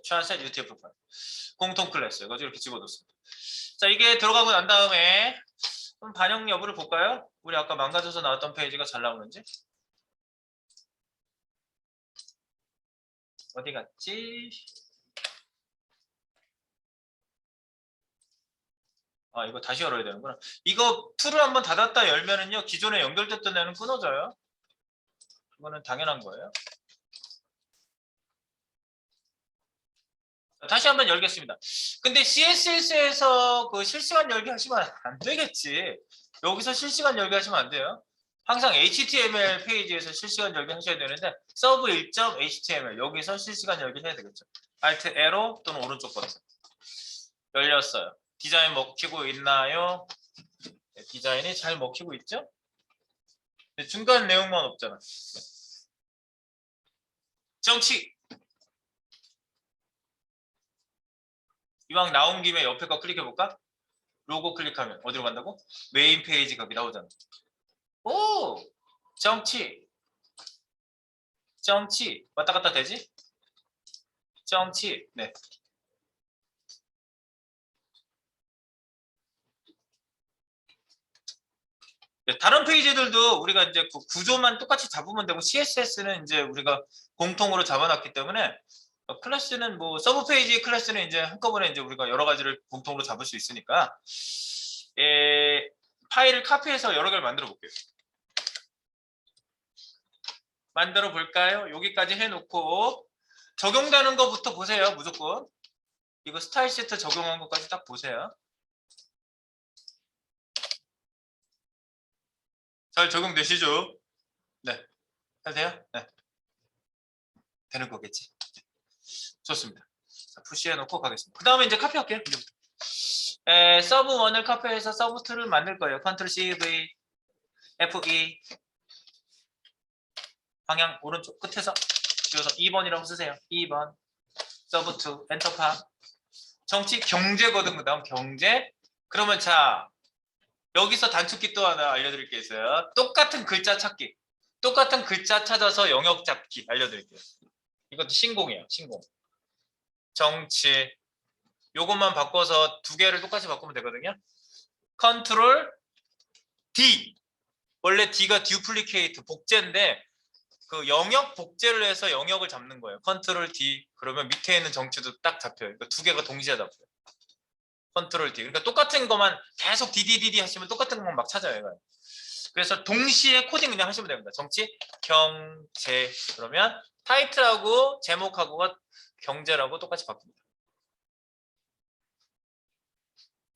트랜스렛 UTF 파일, 공통 클래스 이거 이렇게 집어넣습니다. 자, 이게 들어가고 난 다음에 그럼 반영 여부를 볼까요? 우리 아까 망가져서 나왔던 페이지가 잘 나오는지. 어디 갔지? 아, 이거 다시 열어야 되는구나. 이거 툴을 한번 닫았다 열면은요, 기존에 연결됐던 애는 끊어져요. 이거는 당연한 거예요. 다시 한번 열겠습니다. 근데 CSS에서 그 실시간 열기 하시면 안 되겠지. 여기서 실시간 열기 하시면 안 돼요. 항상 HTML 페이지에서 실시간 열기 하셔야 되는데 서브 1.html 여기서 실시간 열기 해야 되겠죠. Alt 에로 또는 오른쪽 버튼. 열렸어요. 디자인 먹히고 있나요? 네, 디자인이 잘 먹히고 있죠? 중간 내용만 없잖아. 정치. 이왕 나온 김에 옆에 거 클릭해볼까? 로고 클릭하면 어디로 간다고? 메인 페이지 거기 나오잖아. 오! 정치. 정치. 왔다 갔다 되지? 정치. 네. 다른 페이지들도 우리가 이제 그 구조만 똑같이 잡으면 되고 CSS는 이제 우리가 공통으로 잡아놨기 때문에 클래스는 뭐 서브 페이지 클래스는 이제 한꺼번에 이제 우리가 여러 가지를 공통으로 잡을 수 있으니까 파일을 카피해서 여러 개를 만들어 볼게요. 만들어 볼까요? 여기까지 해놓고 적용되는 것부터 보세요. 무조건 이거 스타일 시트 적용한 것까지 딱 보세요. 잘 적용되시죠? 네. 잘 돼요? 네. 되는 거겠지. 좋습니다. 자, 푸시해놓고 가겠습니다. 그 다음에 이제 카피할게요. 서브 1을 카피해서 서브 2를 만들 거예요. 컨트롤 C, V, F2 방향 오른쪽 끝에서 지워서 2번이라고 쓰세요. 2번 서브 2 엔터파 정치 경제거든. 그 다음 경제. 그러면 자 여기서 단축키 또 하나 알려드릴 게 있어요. 똑같은 글자 찾기. 똑같은 글자 찾아서 영역 잡기 알려드릴게요. 이것도 신공이에요. 신공. 정치. 요것만 바꿔서 두 개를 똑같이 바꾸면 되거든요. 컨트롤 D. 원래 D가 듀플리케이트 복제인데 그 영역 복제를 해서 영역을 잡는 거예요. 컨트롤 D. 그러면 밑에 있는 정치도 딱 잡혀요. 그러니까 두 개가 동시에 잡혀요. 컨트롤 D. 그러니까 똑같은 것만 계속 DDDD 하시면 똑같은 것만 막 찾아요. 이거. 그래서 동시에 코딩 그냥 하시면 됩니다. 정치, 경제. 그러면 타이틀하고 제목하고가 경제라고 똑같이 바뀝니다.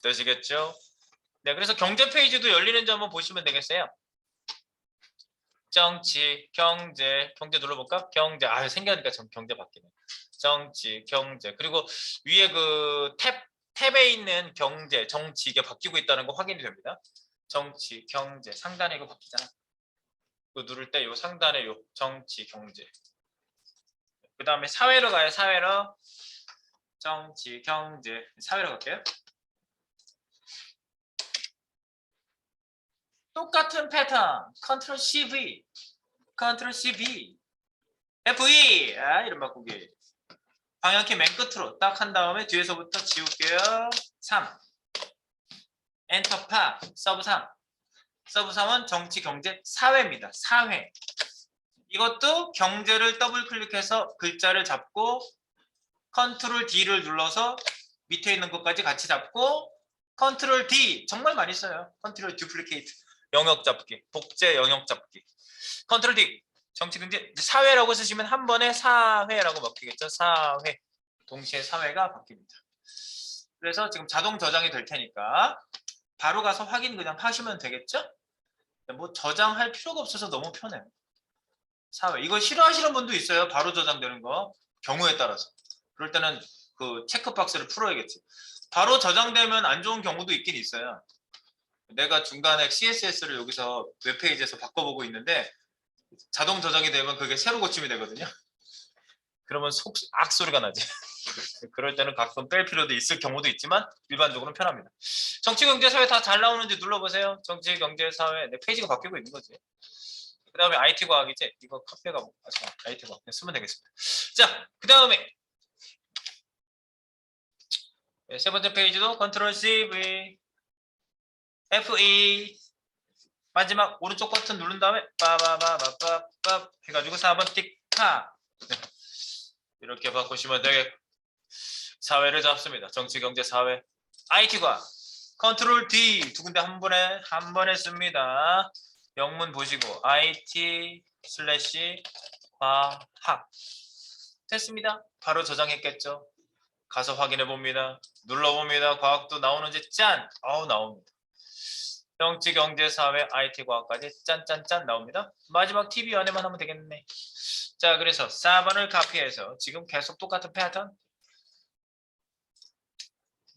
되시겠죠? 네, 그래서 경제 페이지도 열리는지 한번 보시면 되겠어요. 정치, 경제, 경제 눌러볼까? 경제, 아 생각하니까 경제 바뀌네. 정치, 경제. 그리고 위에 그 탭에 있는 경제, 정치 이게 바뀌고 있다는 거 확인이 됩니다. 정치, 경제, 상단에 이거 바뀌잖아. 이거 누를 때 요 상단에 요 정치, 경제. 그 다음에 사회로 가요. 사회로. 정치, 경제. 사회로 갈게요. 똑같은 패턴. 컨트롤 CV. 컨트롤 CV. FE. 아, 이름 바꾸기. 방향키 맨 끝으로 딱 한 다음에 뒤에서부터 지울게요. 3. 엔터파. 서브 3. 서브 3은 정치, 경제, 사회입니다. 사회. 이것도 경제를 더블 클릭해서 글자를 잡고 컨트롤 D를 눌러서 밑에 있는 것까지 같이 잡고 컨트롤 D 정말 많이 써요. 컨트롤 듀플리케이트 영역 잡기, 복제 영역 잡기. 컨트롤 D 정치, 경제, 사회라고 쓰시면 한 번에 사회라고 먹히겠죠. 사회. 동시에 사회가 바뀝니다. 그래서 지금 자동 저장이 될 테니까 바로 가서 확인 그냥 하시면 되겠죠. 뭐 저장할 필요가 없어서 너무 편해요. 사회. 이거 싫어하시는 분도 있어요. 바로 저장되는 거. 경우에 따라서. 그럴 때는 그 체크박스를 풀어야겠지. 바로 저장되면 안 좋은 경우도 있긴 있어요. 내가 중간에 CSS를 여기서 웹페이지에서 바꿔보고 있는데 자동 저장이 되면 그게 새로 고침이 되거든요. 그러면 악소리가 나지. 그럴 때는 가끔 뺄 필요도 있을 경우도 있지만 일반적으로는 편합니다. 정치, 경제, 사회 다 잘 나오는지 눌러보세요. 정치, 경제, 사회. 네, 페이지가 바뀌고 있는 거지. 그 다음에 IT 과학이지. 이거 카페가 IT 과학 그냥 쓰면 되겠습니다. 자, 그 다음에 네, 세 번째 페이지도 컨트롤 C, V, F2 마지막 오른쪽 버튼 누른 다음에 빠바바바바바 해가지고 4번 띡하 네. 이렇게 바꾸시면 되겠고 사회를 잡습니다. 정치, 경제, 사회, IT과 컨트롤 D 두 군데 한 번에 씁니다. 영문 보시고 IT 슬래시 과학 됐습니다. 바로 저장했겠죠. 가서 확인해 봅니다. 눌러봅니다. 과학도 나오는지 짠! 나옵니다. 정치, 경제, 사회, IT, 과학까지 짠짠짠 나옵니다. 마지막 TV 안에만 하면 되겠네. 자, 그래서 4번을 카피해서 지금 계속 똑같은 패턴.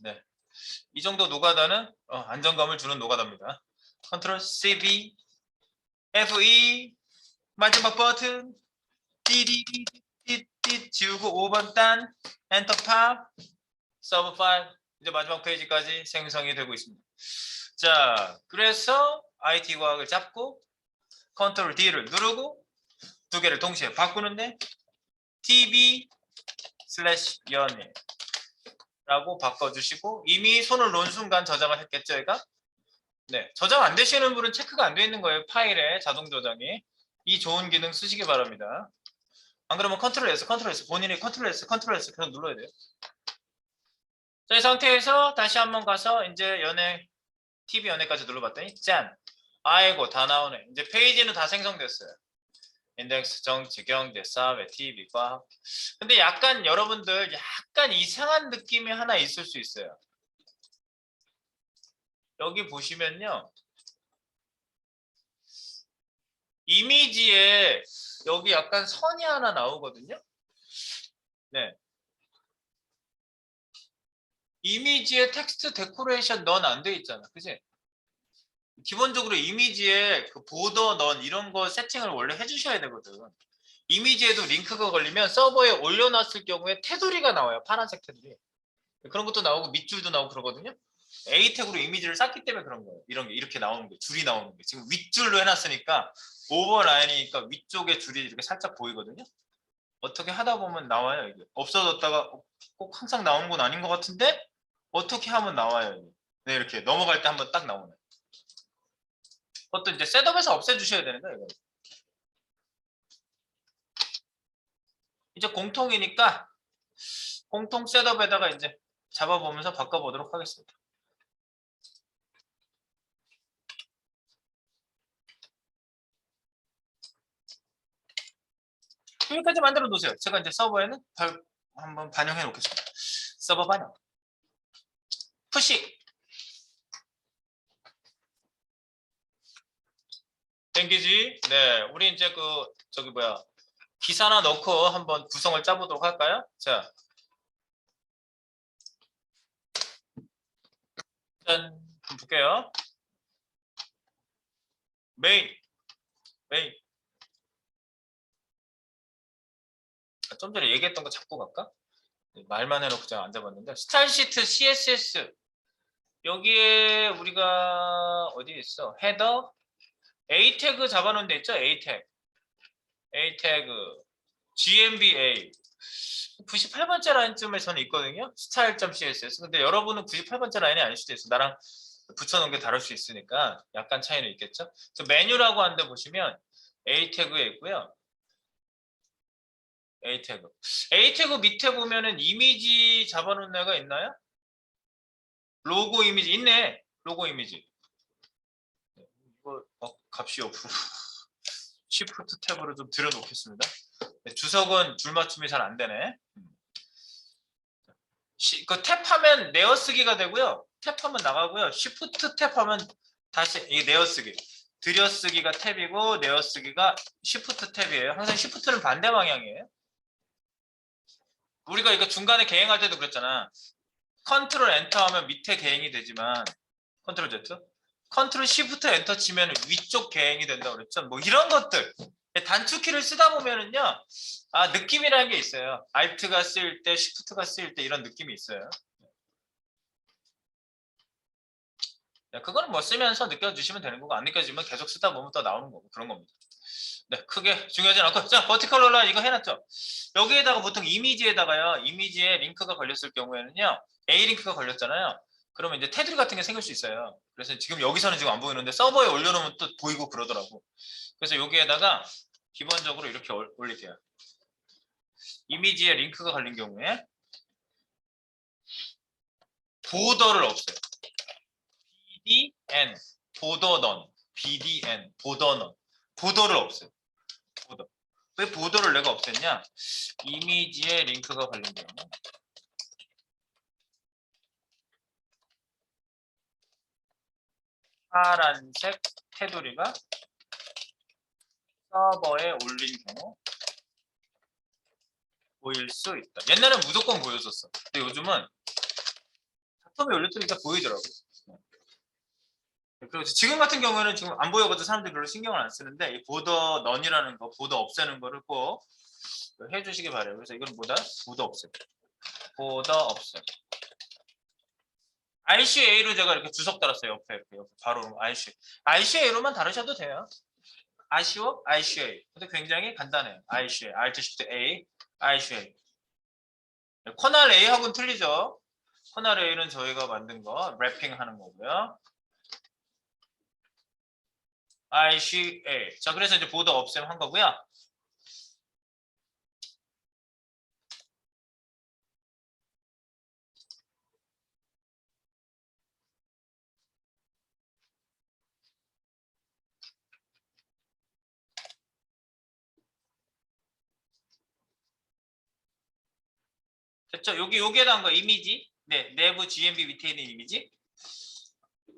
네, 이 정도 노가다는 안정감을 주는 노가다입니다. 컨트롤 CV, FE 마지막 버튼 띠디디디디 지우고 5번 단 엔터 팝 서브 파일 이제 마지막 페이지까지 생성이 되고 있습니다. 자, 그래서 IT 과학을 잡고 컨트롤 D를 누르고 두 개를 동시에 바꾸는데 TV 슬래시 연예 라고 바꿔주시고 이미 손을 놓은 순간 저장을 했겠죠, 얘가? 네, 저장 안 되시는 분은 체크가 안 되어 있는 거예요. 파일에 자동 저장이. 이 좋은 기능 쓰시기 바랍니다. 안 그러면 컨트롤 S 본인이 컨트롤 S 계속 눌러야 돼요. 자, 이 상태에서 다시 한번 가서 이제 TV 연예까지 눌러봤더니 짠! 아이고 다 나오네. 이제 페이지는 다 생성됐어요. 인덱스, 정치, 경제, 사회, TV, 과학. 근데 약간 여러분들 약간 이상한 느낌이 하나 있을 수 있어요. 여기 보시면요. 이미지에 여기 약간 선이 하나 나오거든요. 네. 이미지에 텍스트 데코레이션 넌 안 돼 있잖아. 그지? 기본적으로 이미지에 그 보더 넌 이런 거 세팅을 원래 해주셔야 되거든. 이미지에도 링크가 걸리면 서버에 올려놨을 경우에 테두리가 나와요. 파란색 테두리. 그런 것도 나오고 밑줄도 나오고 그러거든요. A 태그로 이미지를 쌌기 때문에 그런 거예요. 이런 게 이렇게 나오는 게 줄이 나오는 게 지금 윗줄로 해놨으니까 오버라인이니까 위쪽에 줄이 이렇게 살짝 보이거든요. 어떻게 하다 보면 나와요. 이게 없어졌다가 꼭 항상 나오는 건 아닌 것 같은데 어떻게 하면 나와요. 이게. 네, 이렇게 넘어갈 때 한번 딱 나오네. 그것도 이제 셋업에서 없애주셔야 되는 거예요. 이거. 이제 공통이니까 공통 셋업에다가 이제 잡아보면서 바꿔보도록 하겠습니다. 여기까지 만들어 놓으세요. 제가 이제 서버에는 한번 반영해 놓겠습니다. 서버 반영. 푸시. 땡기지. 네, 우리 이제 기사나 넣고 한번 구성을 짜보도록 할까요? 자, 짠, 한번 볼게요. 메인. 좀 전에 얘기했던 거 잡고 갈까? 말만 해놓고 제가 안 잡았는데 스타일 시트 CSS 여기에 우리가 어디 있어? 헤더 A 태그 잡아놓은 데 있죠? A 태그 GMBA 98번째 라인쯤에 저는 있거든요. style.css 근데 여러분은 98번째 라인이 아닐 수도 있어. 나랑 붙여놓은 게 다를 수 있으니까 약간 차이는 있겠죠. 저 메뉴라고 하는 데 보시면 A 태그에 있고요. A 태그 밑에 보면은 이미지 잡아놓은 애가 있나요? 로고 이미지 있네. 로고 이미지. 이거 값이 옆으로 시프트 탭으로 좀 들여놓겠습니다. 주석은 줄 맞춤이 잘 안 되네. 그 탭하면 내어쓰기가 되고요. 탭하면 나가고요. 시프트 탭하면 다시 이 내어쓰기. 들여쓰기가 탭이고 내어쓰기가 시프트 탭이에요. 항상 시프트는 반대 방향이에요. 우리가 이거 중간에 개행할 때도 그랬잖아. 컨트롤 엔터 하면 밑에 개행이 되지만 컨트롤 Z, 컨트롤 시프트 엔터 치면 위쪽 개행이 된다고 그랬죠. 뭐 이런 것들 단축키를 쓰다 보면은요, 아 느낌이라는 게 있어요. Alt가 쓰일 때, Shift가 쓰일 때 이런 느낌이 있어요. 네, 그거는 뭐 쓰면서 느껴주시면 되는 거고 안 느껴지면 계속 쓰다 보면 또 나오는 거고 그런 겁니다. 네, 크게 중요하지 않고 자 버티컬 롤라 이거 해놨죠. 여기에다가 보통 이미지에다가요, 이미지에 링크가 걸렸을 경우에는요, A 링크가 걸렸잖아요. 그러면 이제 테두리 같은 게 생길 수 있어요. 그래서 지금 여기서는 지금 안 보이는데 서버에 올려놓으면 또 보이고 그러더라고. 그래서 여기에다가 기본적으로 이렇게 올릴게요. 이미지에 링크가 걸린 경우에 보더를 없애요. BDN 보더 넌, BDN 보더 넌, 보더를 없애요. 보더. 왜 보더를 내가 없앴냐? 이미지에 링크가 걸린 경우 파란색 테두리가 서버에 올린 경우 보일 수 있다. 옛날엔 무조건 보였었어. 근데 요즘은 처음에 올렸으니까 보이더라고. 그래서 지금 같은 경우에는 지금 안 보여가지고 사람들이 별로 신경을 안 쓰는데 이 보더 넌이라는 거, 보더 없애는 거를 꼭 해주시기 바래요. 그래서 이건 뭐다? 보더 없애. 보더 없애. RCA로 제가 이렇게 주석 달았어요. 옆에 바로 RCA. RCA로만 다루셔도 돼요. 아쉬워? RCA. 근데 굉장히 간단해요. RCA, Alt Shift A, RCA. 커널 A하고는 틀리죠. 커널 A는 저희가 만든 거 랩핑하는 거고요. RCA. 자, 그래서 이제 보더 없앰 한 거고요. 됐죠? 여기에다 한 거 이미지. 네, 내부 GMB 밑에 있는 이미지.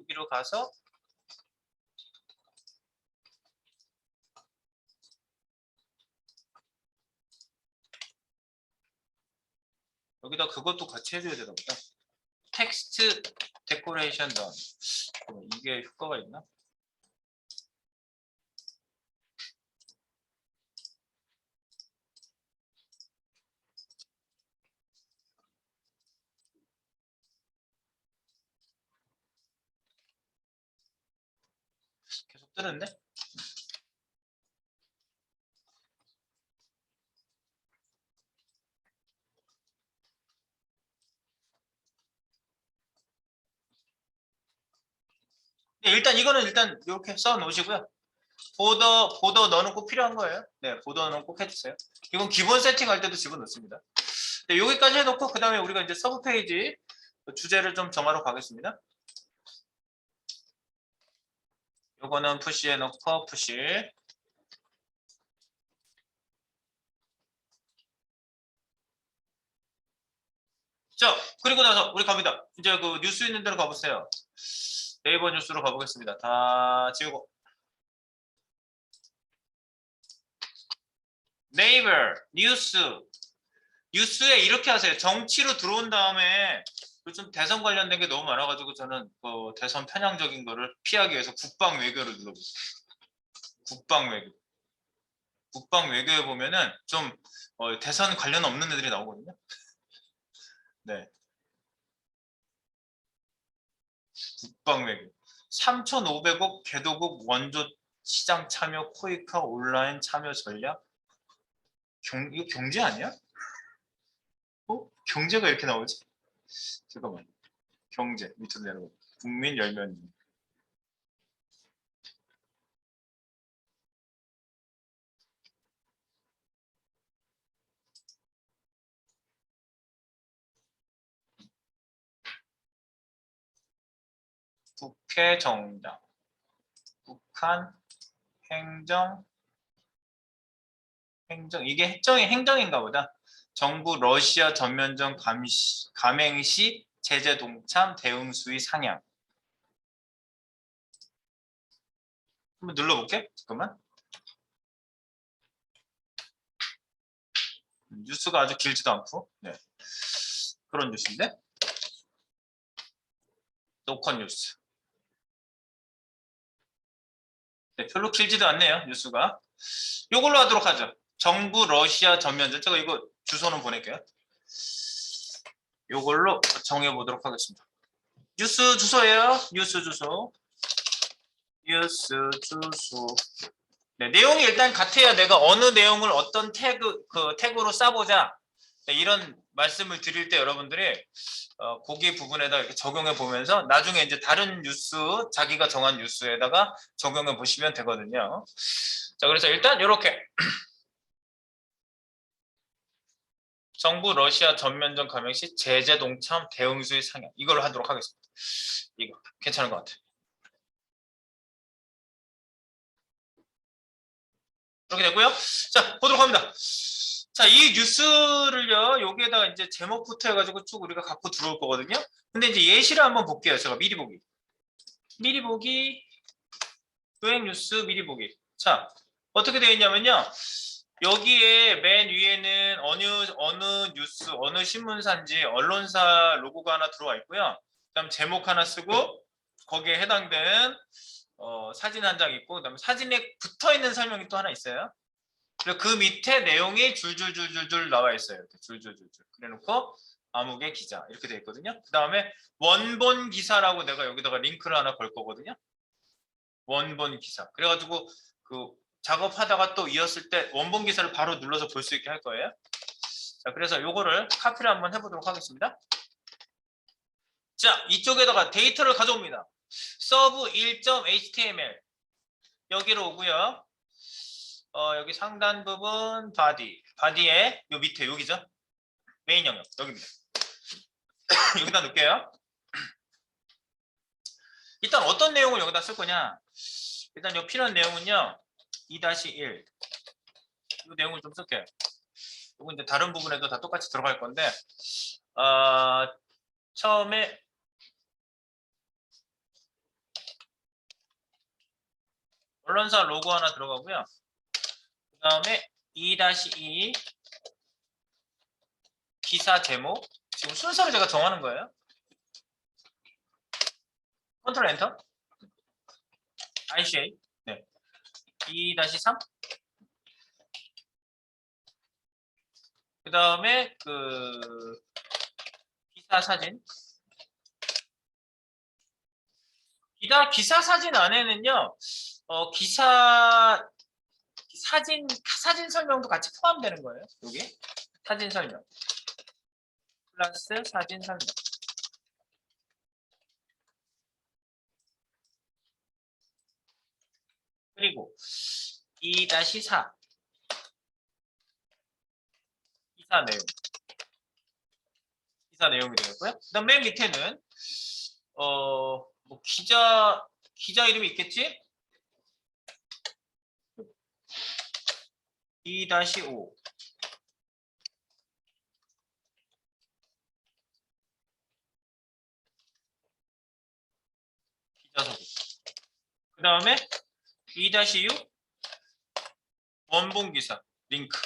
여기로 가서 여기다 그것도 같이 해줘야 되나 보다. 텍스트 데코레이션 던. 이게 효과가 있나? 계속 뜨는데? 네, 일단 이거는 일단 이렇게 써 놓으시고요. 보더 넣는 꼭 필요한 거예요. 네, 보더는 꼭 해주세요. 이건 기본 세팅할 때도 집어넣습니다. 네, 여기까지 해놓고 그 다음에 우리가 이제 서브 페이지 주제를 좀 정하러 가겠습니다. 요거는 푸시해놓고 푸시. 자, 그리고 나서 우리 갑니다. 이제 그 뉴스 있는 데로 가보세요. 네이버 뉴스로 가보겠습니다. 다 지우고. 네이버 뉴스. 뉴스에 이렇게 하세요. 정치로 들어온 다음에 요즘 대선 관련된 게 너무 많아가지고 저는 대선 편향적인 거를 피하기 위해서 국방 외교를 눌러보세요. 국방 외교. 국방 외교에 보면은 좀 대선 관련 없는 애들이 나오거든요. 네. 국방 외교. 3,500억 개도국 원조 시장 참여 코이카 온라인 참여 전략. 이거 경제 아니야? 경제가 이렇게 나오지? 잠깐만. 경제 밑으로 내려가. 국민 열면 국회 정당, 북한 행정 이게 행정인가 보다. 정부 러시아 전면전 감행 시 제재 동참 대응 수위 상향. 한번 눌러볼게. 잠깐만. 뉴스가 아주 길지도 않고, 네. 그런 뉴스인데. 노컷 뉴스. 네, 별로 길지도 않네요. 뉴스가. 이걸로 하도록 하죠. 정부 러시아 전면전. 제가 이거 주소는 보낼게요. 이걸로 정해보도록 하겠습니다. 뉴스 주소예요. 뉴스 주소. 뉴스 주소. 네, 내용이 일단 같아야 내가 어느 내용을 어떤 태그로 싸보자. 네, 이런 말씀을 드릴 때 여러분들이 거기 부분에다 이렇게 적용해 보면서 나중에 이제 다른 뉴스, 자기가 정한 뉴스에다가 적용해 보시면 되거든요. 자, 그래서 일단 이렇게 정부 러시아 전면전 감행 시 제재 동참 대응 수위 상향, 이걸로 하도록 하겠습니다. 이거 괜찮은 것 같아요. 그렇게 되고요. 자, 보도록 합니다. 자, 이 뉴스를요, 여기에다가 이제 제목부터 해가지고 쭉 우리가 갖고 들어올 거거든요. 근데 이제 예시를 한번 볼게요. 제가 미리 보기. 미리 보기, 여행 뉴스 미리 보기. 자, 어떻게 되어 있냐면요. 여기에 맨 위에는 어느 뉴스, 어느 신문사인지 언론사 로고가 하나 들어와 있고요. 그다음 제목 하나 쓰고 거기에 해당되는 사진 한 장 있고, 그다음에 사진에 붙어 있는 설명이 또 하나 있어요. 그리고 그 밑에 내용이 줄줄줄줄줄 나와 있어요. 이렇게 줄줄줄줄. 그래놓고 아무개 기자 이렇게 돼 있거든요. 그다음에 원본 기사라고 내가 여기다가 링크를 하나 걸 거거든요. 원본 기사. 그래가지고 그 작업하다가 또 이었을 때 원본 기사를 바로 눌러서 볼 수 있게 할 거예요. 자, 그래서 요거를 카피를 한번 해보도록 하겠습니다. 자, 이쪽에다가 데이터를 가져옵니다. 서브 1.html 여기로 오고요. 여기 상단 부분 바디에 요 밑에 여기죠. 메인 영역 여기입니다. 여기다 넣을게요. 일단 어떤 내용을 여기다 쓸 거냐. 일단 요 필요한 내용은요. 2-1 이 내용을 좀 쓸게요. 이건 이제 다른 부분에도 다 똑같이 들어갈 건데 처음에 언론사 로고 하나 들어가고요. 그 다음에 2-2 기사 제목. 지금 순서를 제가 정하는 거예요. 컨트롤 엔터. ICA. 네. 2-3. 그 다음에 기사 사진. 기사 사진 안에는요. 기사 사진 설명도 같이 포함되는 거예요. 여기 사진 설명 플러스 사진 설명. 그리고 2-4 기사 내용이 되겠고요. 그다음 맨 밑에는 뭐 기자 이름이 있겠지? 2-5 기자 소개. 그 다음에 2-6 원본 기사 링크.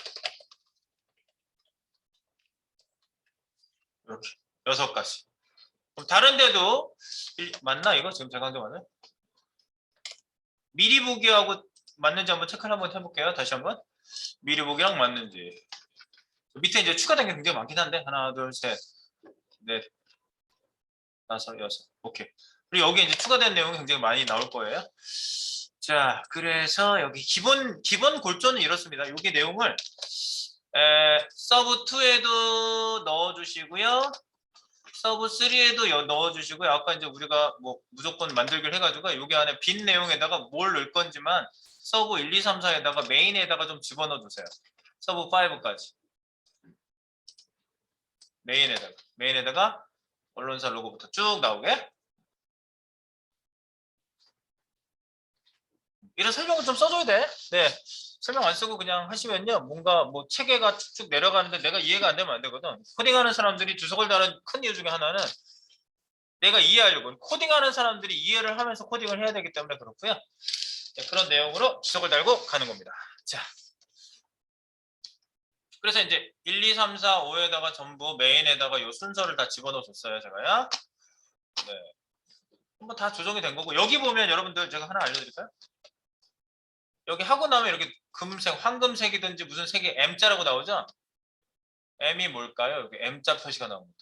이렇게 6가지. 그럼 다른 데도 맞나 이거? 지금 제가 한 게 맞나요? 미리 보기하고 맞는지 한번 체크를 한번 해볼게요. 다시 한번 미리 보기랑 맞는지. 밑에 이제 추가된 게 굉장히 많긴 한데 하나, 둘, 셋, 넷, 다섯, 여섯. 오케이. 그리고 여기 이제 추가된 내용이 굉장히 많이 나올 거예요. 자, 그래서 여기 기본 골조는 이렇습니다. 여기 내용을 서브 2에도 넣어주시고요. 서브 3에도 넣어주시고요. 아까 이제 우리가 뭐 무조건 만들기를 해가지고 여기 안에 빈 내용에다가 뭘 넣을 건지만 서브 1, 2, 3, 4에다가 메인에다가 좀 집어넣어 주세요. 서브 5까지. 메인에다가 언론사 로고부터 쭉 나오게. 이런 설명을 좀 써줘야 돼. 네. 설명 안 쓰고 그냥 하시면요. 뭔가 뭐 체계가 쭉쭉 내려가는데 내가 이해가 안 되면 안 되거든. 코딩하는 사람들이 주석을 다는 큰 이유 중에 하나는 내가 이해하려고. 코딩하는 사람들이 이해를 하면서 코딩을 해야 되기 때문에 그렇고요. 네, 그런 내용으로 주석을 달고 가는 겁니다. 자. 그래서 이제 1, 2, 3, 4, 5에다가 전부 메인에다가 요 순서를 다 집어넣어 줬어요. 제가요. 네. 한번 다 조정이 된 거고 여기 보면 여러분들 제가 하나 알려드릴까요? 여기 하고 나면 이렇게 금색, 황금색이든지 무슨 색이 M자라고 나오죠? M이 뭘까요? 여기 M자 표시가 나옵니다.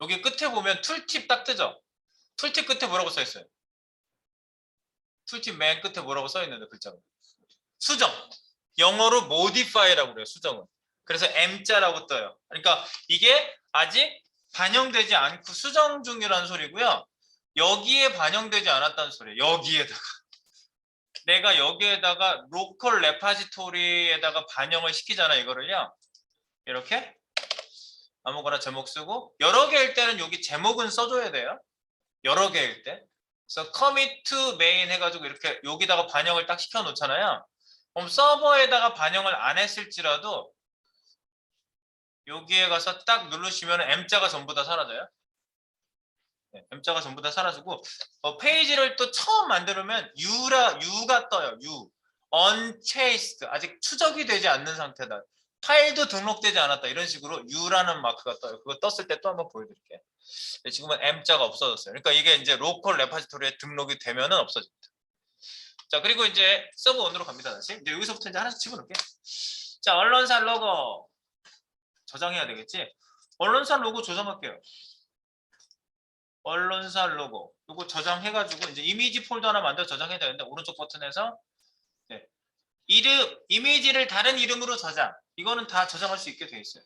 여기 끝에 보면 툴팁 딱 뜨죠? 툴팁 끝에 뭐라고 써 있어요? 툴팁 맨 끝에 뭐라고 써 있는데 글자가 수정. 영어로 modify라고 그래요. 수정은. 그래서 M자라고 떠요. 그러니까 이게 아직 반영되지 않고 수정 중이라는 소리고요. 여기에 반영되지 않았다는 소리예요. 여기에다가. 내가 여기에다가 로컬 레파지토리에다가 반영을 시키잖아 이거를요. 이렇게 아무거나 제목 쓰고 여러 개일 때는 여기 제목은 써줘야 돼요. 여러 개일 때. 그래서 commit to main 해가지고 이렇게 여기다가 반영을 딱 시켜 놓잖아요. 그럼 서버에다가 반영을 안 했을지라도 여기에 가서 딱 누르시면 M자가 전부 다 사라져요. 네, M자가 전부 다 사라지고 페이지를 또 처음 만들면 U가 떠요. U. unchased. 아직 추적이 되지 않는 상태다. 파일도 등록되지 않았다. 이런 식으로 U라는 마크가 떠요. 그거 떴을 때 또 한번 보여드릴게요. 네, 지금은 M자가 없어졌어요. 그러니까 이게 이제 로컬 레파지토리에 등록이 되면은 없어집니다. 자, 그리고 이제 서브 1으로 갑니다. 다시. 이제 여기서부터 이제 하나씩 집어넣을게요. 자, 언론사 로고. 저장해야 되겠지? 언론사 로고 저장할게요. 언론사 로고. 이거 저장해가지고 이제 이미지 폴더 하나 만들어 저장해야 되는데 오른쪽 버튼에서 네. 이미지를 다른 이름으로 저장. 이거는 다 저장할 수 있게 돼 있어요.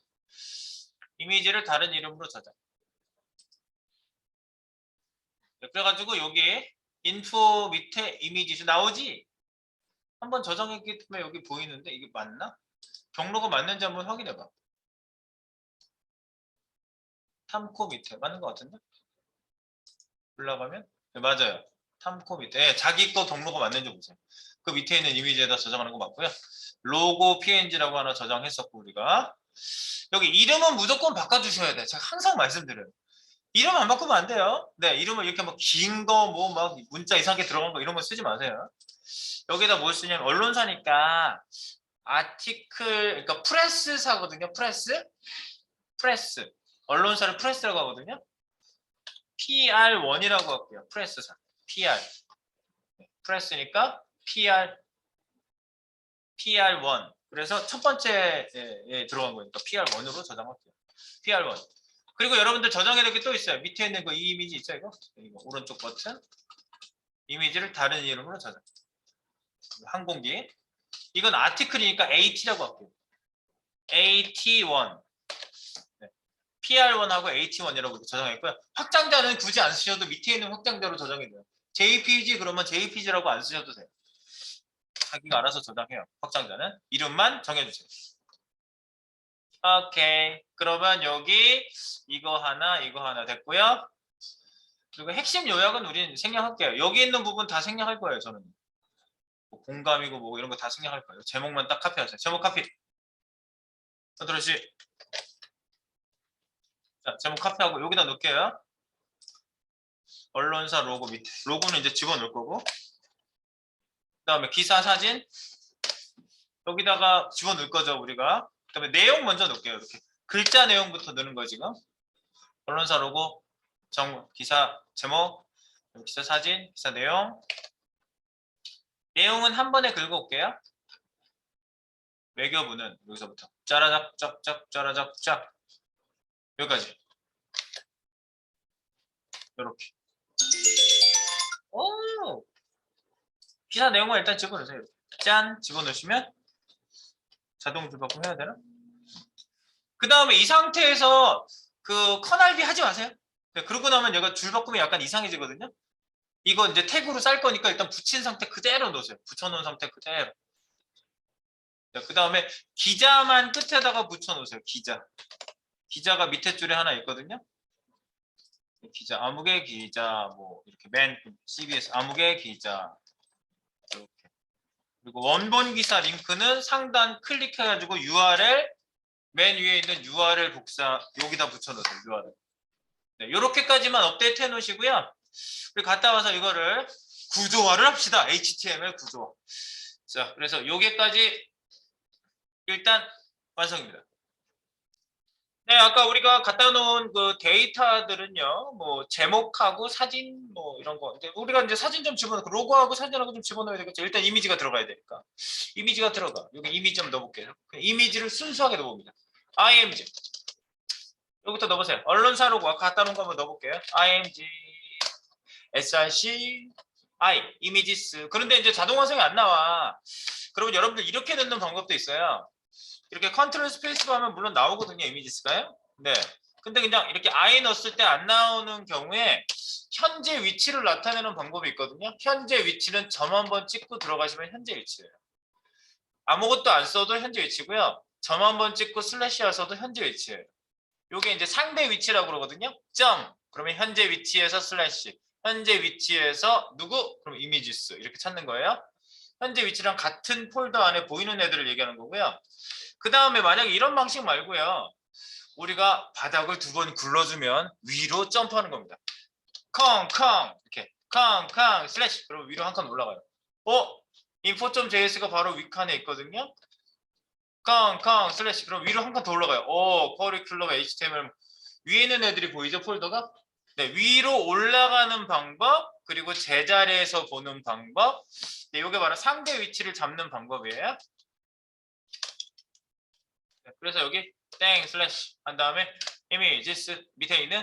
이미지를 다른 이름으로 저장. 네, 그래가지고 여기 인포 밑에 이미지 나오지? 한번 저장했기 때문에 여기 보이는데 이게 맞나? 경로가 맞는지 한번 확인해봐. 탐코 밑에 맞는 것 같은데? 올라가면 네, 맞아요. 탐코 밑에 네, 자기 거 경로가 맞는지 보세요. 그 밑에 있는 이미지에다 저장하는 거 맞고요. 로고 png라고 하나 저장했었고 우리가 여기 이름은 무조건 바꿔주셔야 돼. 제가 항상 말씀드려요. 이름 안 바꾸면 안 돼요. 네, 이름을 이렇게 막 긴 거 뭐 막 문자 이상하게 들어간 거 이런 거 쓰지 마세요. 여기다 뭘 쓰냐면 언론사니까 아티클 그러니까 프레스사거든요. 프레스 언론사를 프레스라고 하거든요. PR1이라고 할게요. 프레스사. PR. 프레스니까 PR1. 그래서 첫 번째에 들어간 거니까 PR1으로 저장할게요. PR1. 그리고 여러분들 저장해야 될 게 또 있어요. 밑에 있는 거 이 이미지 있죠, 이거? 오른쪽 버튼. 이미지를 다른 이름으로 저장. 항공기. 이건 아티클이니까 AT라고 할게요. AT1. 네. PR1하고 AT1이라고 저장했고요. 확장자는 굳이 안 쓰셔도 밑에 있는 확장자로 저장이 돼요. JPG 그러면 JPG라고 안 쓰셔도 돼요. 자기가 알아서 저장해요. 확장자는. 이름만 정해주세요. 오케이. 그러면 여기 이거 하나 됐고요. 그리고 핵심 요약은 우린 생략할게요. 여기 있는 부분 다 생략할 거예요. 저는. 뭐 공감이고 뭐 이런 거 다 생략할 거예요. 제목만 딱 카피하세요. 제목 카피. 서두르 씨. 자, 제목 카피하고 여기다 넣을게요. 언론사 로고 밑에. 로고는 이제 집어넣을 거고. 그다음에 기사 사진. 여기다가 집어넣을 거죠, 우리가. 그다음에 내용 먼저 넣을게요. 이렇게. 글자 내용부터 넣는 거예요, 지금. 언론사 로고, 기사 제목, 기사 사진, 기사 내용. 내용은 한 번에 긁어올게요. 외교부는 여기서부터 짜라작 짝짝 짜라작 짝 여기까지 이렇게. 오! 기사 내용을 일단 집어넣으세요. 짠 집어넣으시면 자동 줄바꿈 해야 되나? 그 다음에 이 상태에서 그 커널비 하지 마세요. 네, 그러고 나면 얘가 줄바꿈이 약간 이상해지거든요. 이거 이제 태그로 쌀 거니까 일단 붙인 상태 그대로 넣으세요. 붙여놓은 상태 그대로. 그 다음에 기자만 끝에다가 붙여놓으세요. 기자가 밑에 줄에 하나 있거든요. 기자, 아무개 기자, 뭐 이렇게 맨 CBS 아무개 기자 이렇게. 그리고 원본 기사 링크는 상단 클릭해가지고 URL 맨 위에 있는 URL 복사 여기다 붙여놓으세요. URL. 네, 이렇게까지만 업데이트 해놓으시고요. 그리고 갔다 와서 이거를 구조화를 합시다. HTML 구조화. 자, 그래서 여기까지 일단 완성입니다. 네, 아까 우리가 갖다 놓은 그 데이터들은요, 뭐 제목하고 사진 뭐 이런 거. 이제 우리가 이제 사진 좀 집어넣고 로고하고 사진하고 좀 집어넣어야 되겠죠. 일단 이미지가 들어가야 되니까. 이미지가 들어가. 여기 이미지 좀 넣어볼게요. 이미지를 순수하게 넣어봅니다. img. 여기부터 넣어보세요. 언론사 로고 아까 갖다 놓은 거 한번 넣어볼게요. img src i 이미지스. 그런데 이제 자동 화성이 안 나와. 그러면 여러분들 이렇게 넣는 방법도 있어요. 이렇게 컨트롤 스페이스바 하면 물론 나오거든요. 이미지스가요. 네. 근데 그냥 이렇게 I 넣었을 때 안 나오는 경우에 현재 위치를 나타내는 방법이 있거든요. 현재 위치는 점 한번 찍고 들어가시면 현재 위치예요. 아무것도 안 써도 현재 위치고요. 점 한번 찍고 슬래시 하셔도 현재 위치예요. 이게 이제 상대 위치라고 그러거든요. 점. 그러면 현재 위치에서 슬래시. 현재 위치에서 누구? 그럼 이미지스. 이렇게 찾는 거예요. 현재 위치랑 같은 폴더 안에 보이는 애들을 얘기하는 거고요. 그 다음에 만약에 이런 방식 말고요. 우리가 바닥을 두 번 굴러주면 위로 점프하는 겁니다. 컹컹 이렇게 컹컹 슬래시. 그러면 위로 한 칸 올라가요. info.js가 바로 윗칸에 있거든요. 컹컹 슬래시. 그럼 위로 한 칸 더 올라가요. 커리큘럼 HTML 위에 있는 애들이 보이죠? 폴더가? 네, 위로 올라가는 방법 그리고 제자리에서 보는 방법. 네, 이게 바로 상대 위치를 잡는 방법이에요. 그래서 여기 땡 슬래시 한 다음에 이미지스 밑에 있는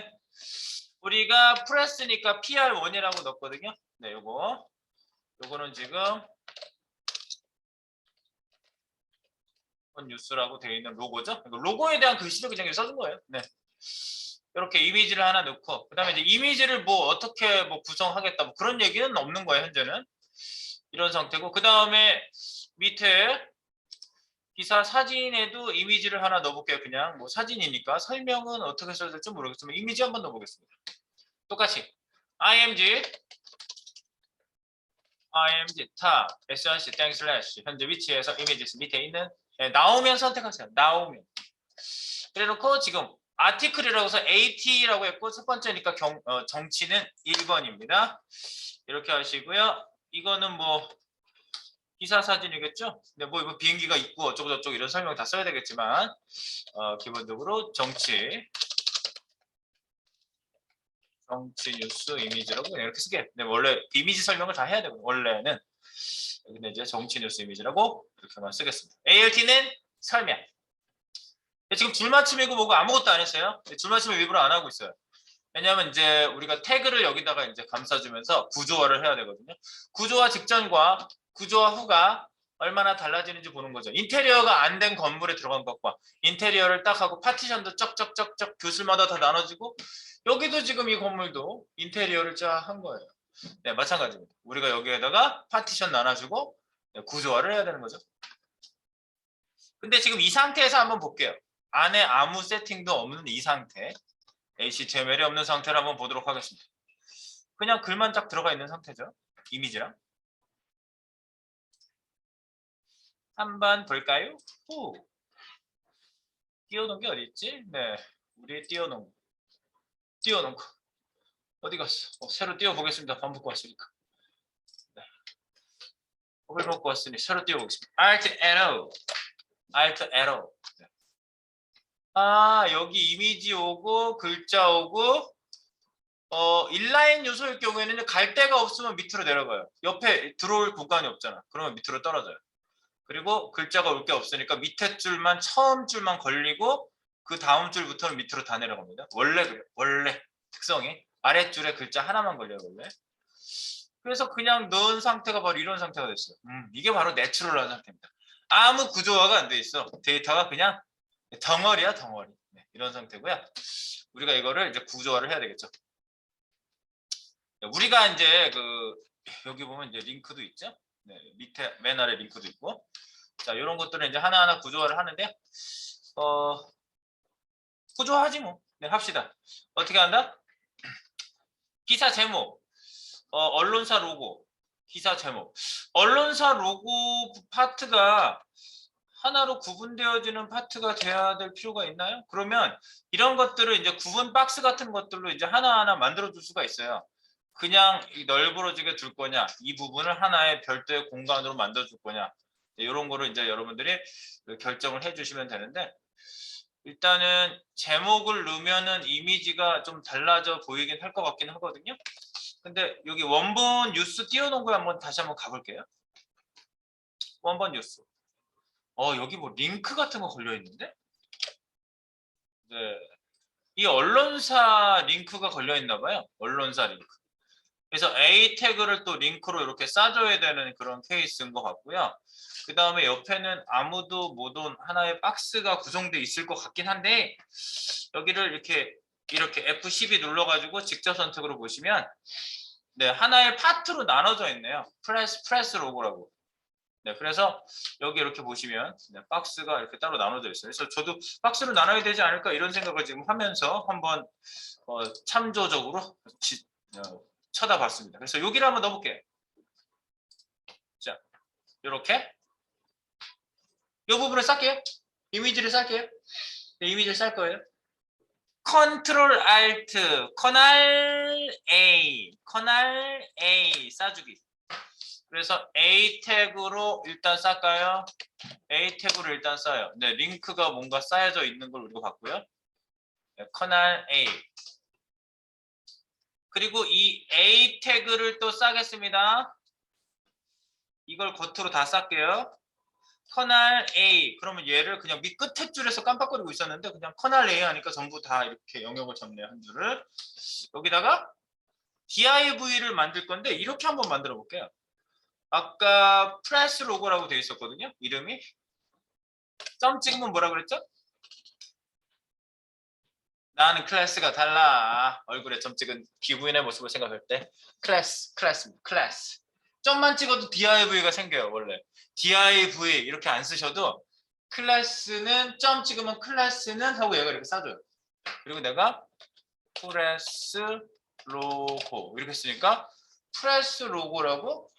우리가 프레스니까 PR1이라고 넣었거든요. 네, 요거는 지금 뉴스라고 되어 있는 로고죠. 로고에 대한 글씨를 그냥 써준 거예요. 네. 이렇게 이미지를 하나 넣고 그다음에 이제 이미지를 뭐 어떻게 뭐 구성하겠다 뭐 그런 얘기는 없는 거예요. 현재는 이런 상태고 그 다음에 밑에 기사 사진에도 이미지를 하나 넣어볼게요. 그냥 뭐 사진이니까 설명은 어떻게 써야 될지 모르겠지만 이미지 한번 넣어보겠습니다. 똑같이 img 탑 src 땡 슬래시 현재 위치에서 이미지 밑에 있는 나오면 선택하세요. 나오면 그래놓고 지금 아티클이라고 해서 at라고 했고 첫 번째니까 정치는 1번입니다. 이렇게 하시고요. 이거는 뭐 기사 사진이겠죠? 근데 뭐 이거 비행기가 있고 어쩌고 저쩌고 이런 설명 다 써야 되겠지만 기본적으로 정치 뉴스 이미지라고 그냥 이렇게 쓰게. 근데 원래 이미지 설명을 다 해야 되고 원래는 근데 이제 정치 뉴스 이미지라고 이렇게만 쓰겠습니다. ALT는 설명. 지금 줄맞춤이고 뭐고 아무것도 안 했어요. 줄맞춤을 일부러 안 하고 있어요. 왜냐하면 이제 우리가 태그를 여기다가 이제 감싸주면서 구조화를 해야 되거든요. 구조화 직전과 구조화 후가 얼마나 달라지는지 보는 거죠. 인테리어가 안 된 건물에 들어간 것과 인테리어를 딱 하고 파티션도 쩍쩍쩍쩍 교실마다 다 나눠지고 여기도 지금 이 건물도 인테리어를 쫙 한 거예요. 네, 마찬가지입니다. 우리가 여기에다가 파티션 나눠주고 구조화를 해야 되는 거죠. 근데 지금 이 상태에서 한번 볼게요. 안에 아무 세팅도 없는 이 상태. HTML이 없는 상태를 한번 보도록 하겠습니다. 그냥 글만 쫙 들어가 있는 상태죠. 이미지랑. 한번 볼까요? 띄워놓은 게 어디 있지? 네, 우리 띄워놓은 거. 어디 갔어? 새로 띄워보겠습니다. 밥 먹고 왔으니까. 네. 밥을 먹고 왔으니 새로 띄워보겠습니다. Alt Arrow. 네. 여기 이미지 오고 글자 오고 인라인 요소일 경우에는 갈 데가 없으면 밑으로 내려가요. 옆에 들어올 공간이 없잖아. 그러면 밑으로 떨어져요. 그리고 글자가 올 게 없으니까 밑에 줄만 처음 줄만 걸리고 그 다음 줄부터는 밑으로 다 내려갑니다. 원래 그래요. 원래 특성이 아랫줄에 글자 하나만 걸려요. 원래. 그래서 그냥 넣은 상태가 바로 이런 상태가 됐어요. 이게 바로 내추럴한 상태입니다. 아무 구조화가 안 돼 있어. 데이터가 그냥 덩어리야 덩어리. 네, 이런 상태고요. 우리가 이거를 이제 구조화를 해야 되겠죠. 우리가 이제 여기 보면 이제 링크도 있죠. 네, 밑에 맨 아래 링크도 있고. 자, 이런 것들을 이제 하나하나 구조화를 하는데 구조화하지 뭐. 네, 합시다. 어떻게 한다? 기사 제목, 언론사 로고, 기사 제목. 언론사 로고 파트가 하나로 구분되어지는 파트가 돼야 될 필요가 있나요? 그러면 이런 것들을 이제 구분 박스 같은 것들로 이제 하나하나 만들어 줄 수가 있어요. 그냥 널브러지게 둘 거냐, 이 부분을 하나의 별도의 공간으로 만들어 줄 거냐, 이런 거를 이제 여러분들이 결정을 해 주시면 되는데 일단은 제목을 넣으면은 이미지가 좀 달라져 보이긴 할 것 같긴 하거든요. 근데 여기 원본 뉴스 띄워놓은 거에 한번 다시 한번 가볼게요. 원본 뉴스. 여기 뭐 링크 같은 거 걸려 있는데? 네. 이 언론사 링크가 걸려 있나 봐요. 언론사 링크. 그래서 A 태그를 또 링크로 이렇게 싸줘야 되는 그런 케이스인 것 같고요. 그 다음에 옆에는 아무도 못 온 하나의 박스가 구성돼 있을 것 같긴 한데 여기를 이렇게 F12 눌러가지고 직접 선택으로 보시면 네, 하나의 파트로 나눠져 있네요. 프레스 로고라고. 네, 그래서 여기 이렇게 보시면 네, 박스가 이렇게 따로 나눠져 있어요. 그래서 저도 박스로 나눠야 되지 않을까 이런 생각을 지금 하면서 한번 참조적으로 쳐다봤습니다. 그래서 여기를 한번 넣어볼게요. 자, 이렇게 이 부분을 쌀게요. 이미지를 쌀게요. 네, 이미지를 쌀 거예요. 컨트롤 알트, 커널 A 싸주기. 그래서 A 태그로 일단 쌀까요? A 태그로 일단 써요. 네, 링크가 뭔가 쌓여져 있는 걸 우리가 봤고요. 네, 커널 A. 그리고 이 A 태그를 또 싸겠습니다. 이걸 겉으로 다 쌀게요. 커널 A. 그러면 얘를 그냥 밑 끝에 줄에서 깜빡거리고 있었는데 그냥 커널 A 하니까 전부 다 이렇게 영역을 잡네요. 한 줄을. 여기다가 div를 만들 건데 이렇게 한번 만들어 볼게요. 아까 프레스 로고라고 되어 있었거든요. 이름이. 점 찍으면 뭐라 그랬죠? 나는 클래스가 달라. 얼굴에 점 찍은 기부인의 모습을 생각할 때 클래스. 점만 찍어도 div가 생겨요. 원래 div 이렇게 안 쓰셔도 클래스는 점 찍으면 클래스는 하고 얘가 이렇게 싸줘요. 그리고 내가 프레스 로고 이렇게 쓰니까 프레스 로고라고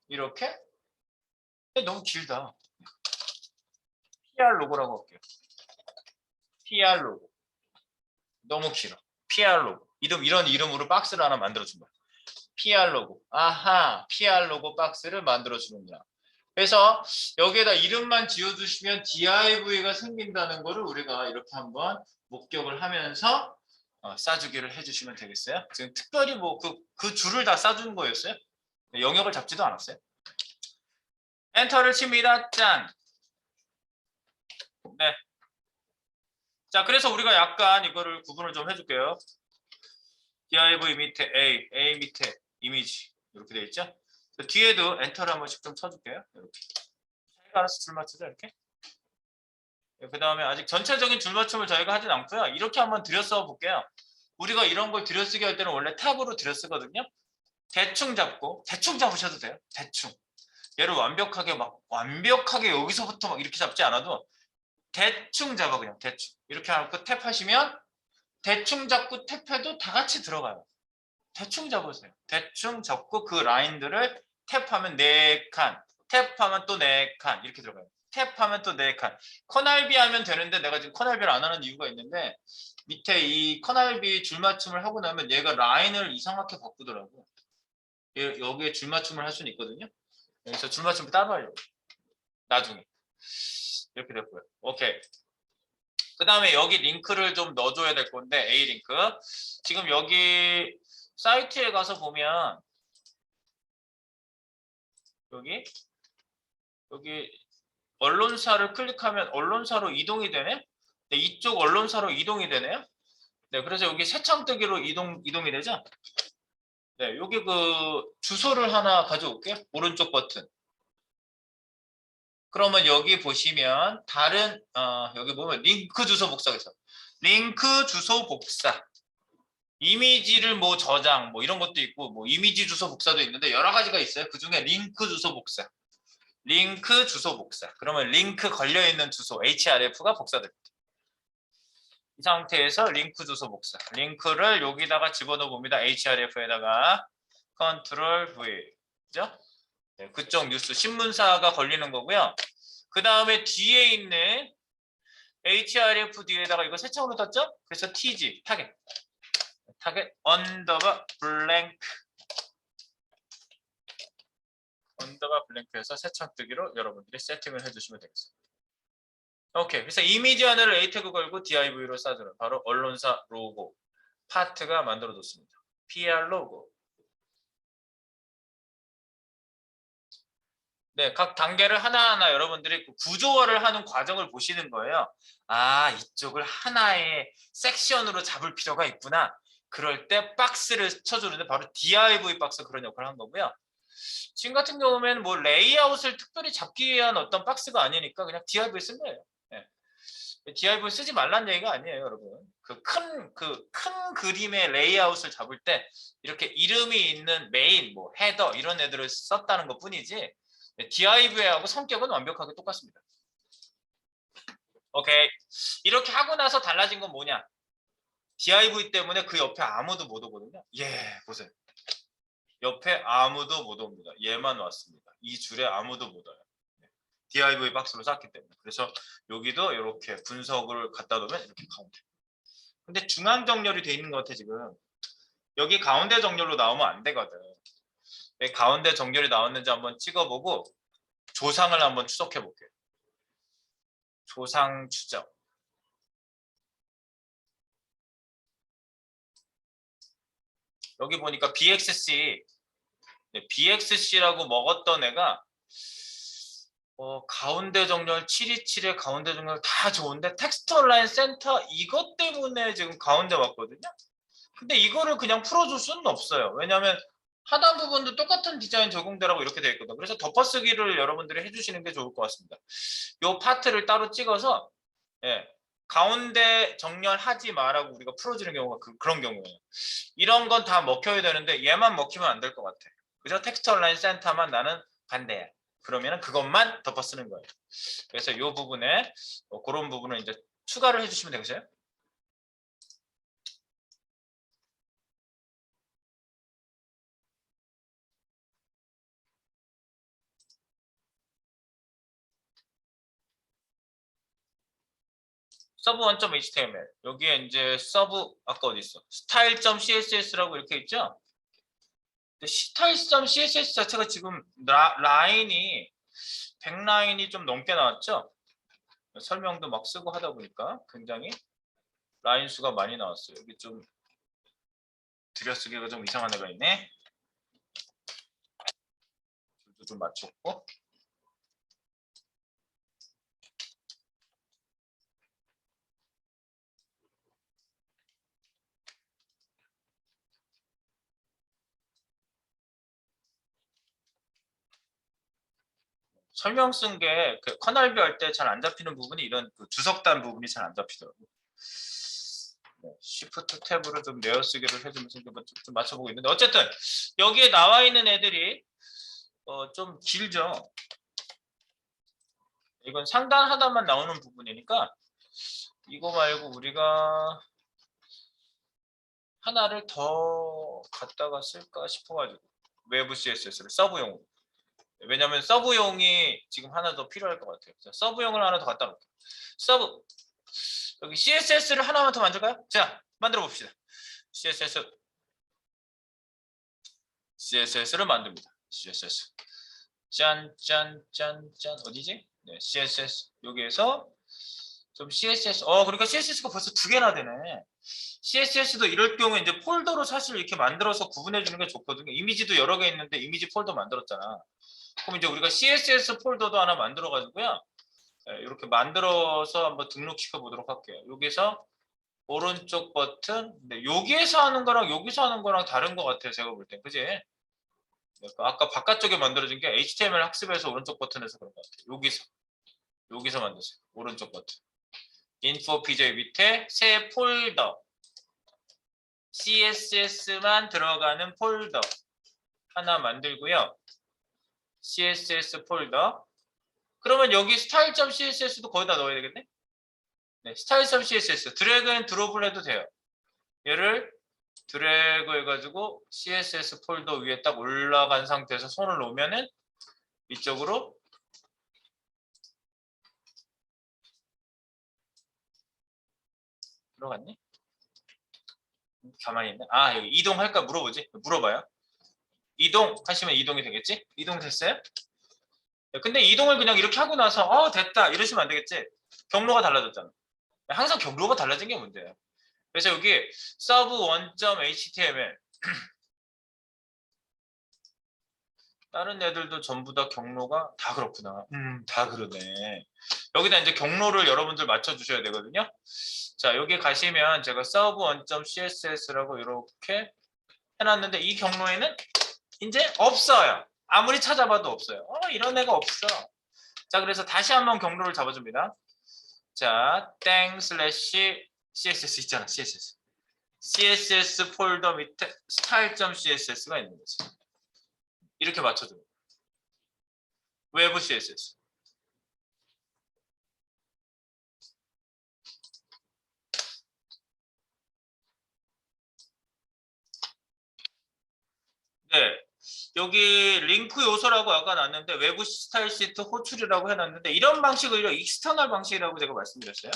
이렇게 너무 길다. PR 로고라고 할게요. PR 로고 너무 길어. PR 로고 이런 이름으로 박스를 하나 만들어준 거야. PR 로고. 아하, PR 로고 박스를 만들어주는구나. 그래서 여기에다 이름만 지어주시면 div가 생긴다는 거를 우리가 이렇게 한번 목격을 하면서 싸주기를 해주시면 되겠어요. 지금 특별히 뭐 그 줄을 다 싸주는 거였어요. 영역을 잡지도 않았어요. 엔터를 칩니다. 짠. 네. 자, 그래서 우리가 약간 이거를 구분을 좀 해줄게요. div 밑에 A 밑에 이미지 이렇게 돼 있죠. 뒤에도 엔터를 한 번씩 좀 쳐줄게요. 이렇게. 자기가 알아서 줄 맞추죠, 이렇게. 그 다음에 아직 전체적인 줄 맞춤을 저희가 하진 않고요. 이렇게 한번 들여써 볼게요. 우리가 이런 걸 들여쓰기 할 때는 원래 탭으로 들여쓰거든요. 대충 잡으셔도 돼요. 대충. 얘를 완벽하게 여기서부터 막 이렇게 잡지 않아도 대충 잡아 그냥 대충. 이렇게 하고 탭하시면 대충 잡고 탭해도 다 같이 들어가요. 대충 잡으세요. 대충 잡고 그 라인들을 탭하면 4칸, 탭하면 또 4칸 이렇게 들어가요. 탭하면 또 4칸. 커널비 하면 되는데 내가 지금 커널비를 안 하는 이유가 있는데 밑에 이 커널비 줄맞춤을 하고 나면 얘가 라인을 이상하게 바꾸더라고. 여기에 줄맞춤을 할 수는 있거든요. 그래서 줄맞춤을 따로 하려고. 나중에. 이렇게 됐고요. 오케이. 그 다음에 여기 링크를 좀 넣어줘야 될 건데 A 링크. 지금 여기 사이트에 가서 보면 여기 언론사를 클릭하면 언론사로 이동이 되네. 네, 이쪽 언론사로 이동이 되네요. 네, 그래서 여기 새 창뜨기로 이동이 되죠. 네, 여기 그 주소를 하나 가져올게요. 오른쪽 버튼. 그러면 여기 보시면 다른 여기 보면 링크 주소 복사해서 링크 주소 복사. 이미지를 뭐 저장 뭐 이런 것도 있고 뭐 이미지 주소 복사도 있는데 여러 가지가 있어요. 그 중에 링크 주소 복사. 링크 주소 복사. 그러면 링크 걸려 있는 주소 href가 복사됩니다. 이 상태에서 링크 주소 복사. 링크를 여기다가 집어넣어 봅니다. href에다가 컨트롤 V. 그죠? 네, 그쪽 뉴스 신문사가 걸리는 거고요. 그 다음에 뒤에 있는 href 뒤에다가 이거 새 창으로 떴죠? 그래서 tg 타겟 언더바 블랭크에서 새 창뜨기로 여러분들이 세팅을 해주시면 되겠습니다. 오케이. 그래서 이미지 하나를 A 태그 걸고 div로 쏴주는 바로 언론사 로고 파트가 만들어졌습니다. PR 로고. 네, 각 단계를 하나하나 여러분들이 구조화를 하는 과정을 보시는 거예요. 아, 이쪽을 하나의 섹션으로 잡을 필요가 있구나. 그럴 때 박스를 쳐주는데 바로 div 박스 그런 역할을 한 거고요. 지금 같은 경우에는 뭐 레이아웃을 특별히 잡기 위한 어떤 박스가 아니니까 그냥 div 쓴 거예요. 네. div 쓰지 말란 얘기가 아니에요, 여러분. 그 큰 그림의 레이아웃을 잡을 때 이렇게 이름이 있는 메인, 뭐 헤더 이런 애들을 썼다는 것 뿐이지 div하고 성격은 완벽하게 똑같습니다. 오케이. 이렇게 하고 나서 달라진 건 뭐냐? div 때문에 그 옆에 아무도 못 오거든요. 예, 보세요. 옆에 아무도 못 옵니다. 얘만 왔습니다. 이 줄에 아무도 못 와요. div 박스로 쌌기 때문에. 그래서 여기도 이렇게 분석을 갖다 놓으면 이렇게 가운데. 근데 중앙 정렬이 돼 있는 것 같아 지금. 여기 가운데 정렬로 나오면 안 되거든. 왜 가운데 정렬이 나왔는지 한번 찍어보고 조상을 한번 추적해 볼게요. 조상 추적. 여기 보니까 BXC라고 먹었던 애가 가운데 정렬 727에 가운데 정렬 다 좋은데 텍스트 온라인 센터 이것 때문에 지금 가운데 왔거든요. 근데 이거를 그냥 풀어줄 수는 없어요. 왜냐하면 하단 부분도 똑같은 디자인 적용되라고 이렇게 되어 있거든요. 그래서 덮어쓰기를 여러분들이 해주시는 게 좋을 것 같습니다. 이 파트를 따로 찍어서 예, 가운데 정렬하지 마라고 우리가 풀어주는 경우가 그런 경우예요. 이런 건 다 먹혀야 되는데 얘만 먹히면 안 될 것 같아. 그죠? 텍스트 온라인 센터만 나는 반대야. 그러면 그것만 덮어 쓰는 거예요. 그래서 이 부분에 그런 부분을 이제 추가를 해주시면 되겠어요. 서브 1.html 여기에 이제 서브 아까 어디 있어? style.css라고 이렇게 있죠? style.css 자체가 지금 라인이 100라인이 좀 넘게 나왔죠? 설명도 막 쓰고 하다 보니까 굉장히 라인 수가 많이 나왔어요. 여기 좀 들여쓰기가 좀 이상한 애가 있네. 줄도 좀 맞췄고. 설명 쓴 게 커널뷰 할 때 잘 안 잡히는 부분이 이런 주석단 부분이 잘 안 잡히더라고요. 네, Shift 탭으로 좀 내어쓰기를 해주면서 좀 맞춰보고 있는데 어쨌든 여기에 나와 있는 애들이 좀 길죠. 이건 상단 하단만 나오는 부분이니까 이거 말고 우리가 하나를 더 갖다가 쓸까 싶어가지고 외부 CSS를 서브용으로. 왜냐면 서브용이 지금 하나 더 필요할 것 같아요. 서브용을 하나 더 갖다 놓을게요. 서브 여기 CSS를 하나만 더 만들까요? 자 만들어 봅시다. CSS를 만듭니다. CSS 짠짠짠짠 어디지? 네, CSS 여기에서 좀 CSS 그러니까 CSS가 벌써 두 개나 되네. CSS도 이럴 경우에 이제 폴더로 사실 이렇게 만들어서 구분해 주는 게 좋거든요. 이미지도 여러 개 있는데 이미지 폴더 만들었잖아. 그럼 이제 우리가 CSS 폴더도 하나 만들어 가지고요. 이렇게 만들어서 한번 등록시켜 보도록 할게요. 여기서 오른쪽 버튼. 근데 여기에서 하는 거랑 여기서 하는 거랑 다른 것 같아요. 제가 볼 때. 그지? 아까 바깥쪽에 만들어진 게 HTML 학습에서 오른쪽 버튼에서 그런 것 같아요. 여기서 만드세요. 오른쪽 버튼. 인포 PJ 밑에 새 폴더. CSS만 들어가는 폴더 하나 만들고요. CSS 폴더. 그러면 여기 style.css도 거기다 넣어야 되겠네? 네, style.css 드래그 앤 드롭을 해도 돼요. 얘를 드래그 해가지고 CSS 폴더 위에 딱 올라간 상태에서 손을 놓으면은 이쪽으로 들어갔니? 가만히 있네. 여기 이동할까 물어보지? 물어봐요. 이동하시면 이동이 되겠지? 이동 됐어요? 근데 이동을 그냥 이렇게 하고 나서 됐다 이러시면 안 되겠지? 경로가 달라졌잖아. 항상 경로가 달라진 게 문제예요. 그래서 여기 sub1.html 다른 애들도 전부 다 경로가 다 그렇구나. 다 그러네. 여기다 이제 경로를 여러분들 맞춰주셔야 되거든요. 자, 여기 가시면 제가 sub1.css라고 이렇게 해놨는데 이 경로에는 이제 없어요. 아무리 찾아봐도 없어요. 이런 애가 없어. 자, 그래서 다시 한번 경로를 잡아줍니다. 자, 땡 슬래시 css 있잖아, css. css 폴더 밑에 style.css가 있는 거지. 이렇게 맞춰줍니다. 외부 CSS. 네, 여기 링크 요소라고 아까 놨는데 외부 스타일 시트 호출이라고 해놨는데 이런 방식을 익스터널 방식이라고 제가 말씀드렸어요.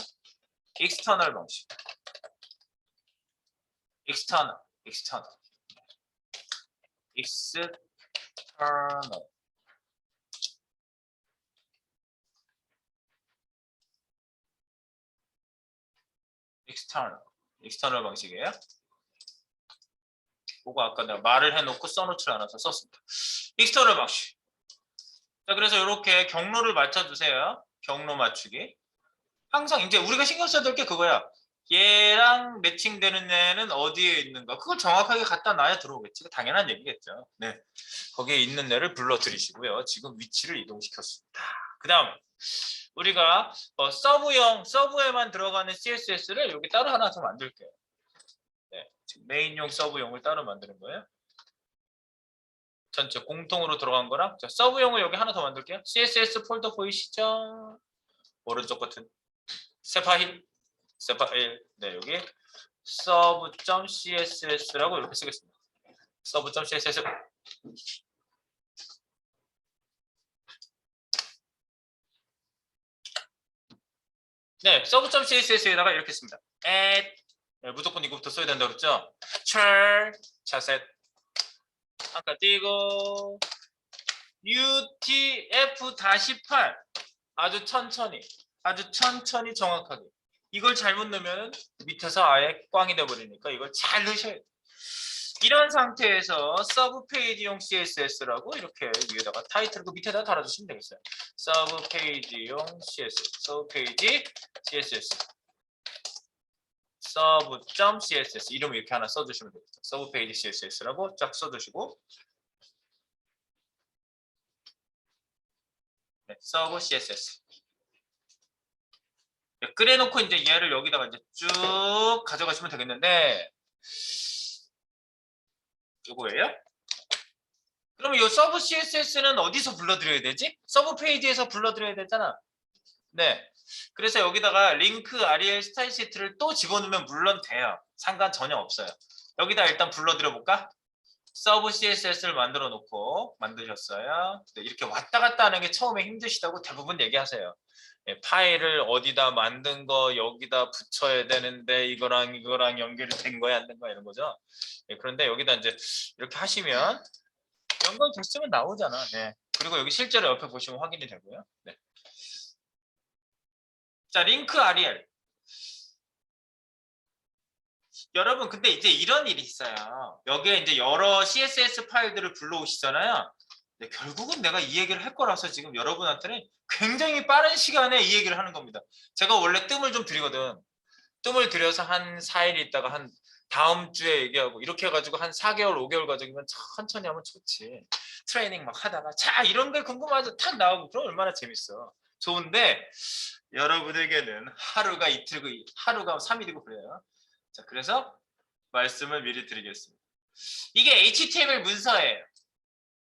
익스터널 방식. 익스터널. 익스터널. 익스터널 방식이에요. 그거 아까 내가 말을 해놓고 써놓지 않아서 썼습니다. 익스터널 방식. 자, 그래서 이렇게 경로를 맞춰주세요. 경로 맞추기. 항상 이제 우리가 신경 써야 될 게 그거야. 얘랑 매칭되는 애는 어디에 있는가. 그걸 정확하게 갖다 놔야 들어오겠지. 당연한 얘기겠죠. 네, 거기에 있는 애를 불러들이시고요. 지금 위치를 이동시켰습니다. 그 다음 우리가 서브에만 들어가는 CSS를 여기 따로 하나 더 만들게요. 네, 지금 메인용 서브용을 따로 만드는 거예요. 전체 공통으로 들어간 거랑 자, 서브용을 여기 하나 더 만들게요. CSS 폴더 보이시죠? 오른쪽 버튼 새 파일 네, 여기 sub.css라고 이렇게 쓰겠습니다. sub.css 네, sub.css에다가 이렇게 씁니다. add 네, 무조건 이거부터 써야 된다고 그랬죠? char 자셋 아까 띄고 utf-8 아주 천천히 정확하게 이걸 잘못 넣으면 밑에서 아예 꽝이 돼버리니까 이걸 잘 넣으셔야 돼요. 이런 상태에서 서브 페이지용 CSS라고 이렇게 위에다가 타이틀 그 밑에다 달아주시면 되겠어요. 서브 페이지용 CSS, 서브 페이지 CSS, 서브.css 이름 이렇게 하나 써주시면 되겠죠. 서브 페이지 CSS라고 쫙 써주시고, 네, 서브 CSS. 끓여놓고 이제 얘를 여기다가 이제 쭉 가져가시면 되겠는데. 요거예요? 그러면 이 서브 CSS는 어디서 불러드려야 되지? 서브 페이지에서 불러드려야 되잖아. 네. 그래서 여기다가 링크 REL 스타일 시트를 또 집어넣으면 물론 돼요. 상관 전혀 없어요. 여기다 일단 불러드려 볼까? 서브 CSS를 만들어 놓고 만드셨어요. 이렇게 왔다 갔다 하는 게 처음에 힘드시다고 대부분 얘기하세요. 예, 파일을 어디다 만든 거 여기다 붙여야 되는데 이거랑 연결이 된 거야 안 된 거야 이런 거죠. 예, 그런데 여기다 이제 이렇게 하시면 연결됐으면 나오잖아. 네. 그리고 여기 실제로 옆에 보시면 확인이 되고요. 네. 자, 링크 REL. 여러분, 근데 이제 이런 일이 있어요. 여기에 이제 여러 CSS 파일들을 불러오시잖아요. 네, 결국은 내가 이 얘기를 할 거라서 지금 여러분한테는 굉장히 빠른 시간에 이 얘기를 하는 겁니다. 제가 원래 뜸을 좀 들이거든. 뜸을 들여서 한 4일 있다가 한 다음 주에 얘기하고 이렇게 해가지고 한 4개월, 5개월 과정이면 천천히 하면 좋지. 트레이닝 막 하다가 자 이런 게 궁금하죠. 탁 나오고 그럼 얼마나 재밌어. 좋은데 여러분에게는 하루가 이틀고 하루가 3일이고 그래요. 자, 그래서 말씀을 미리 드리겠습니다. 이게 HTML 문서예요.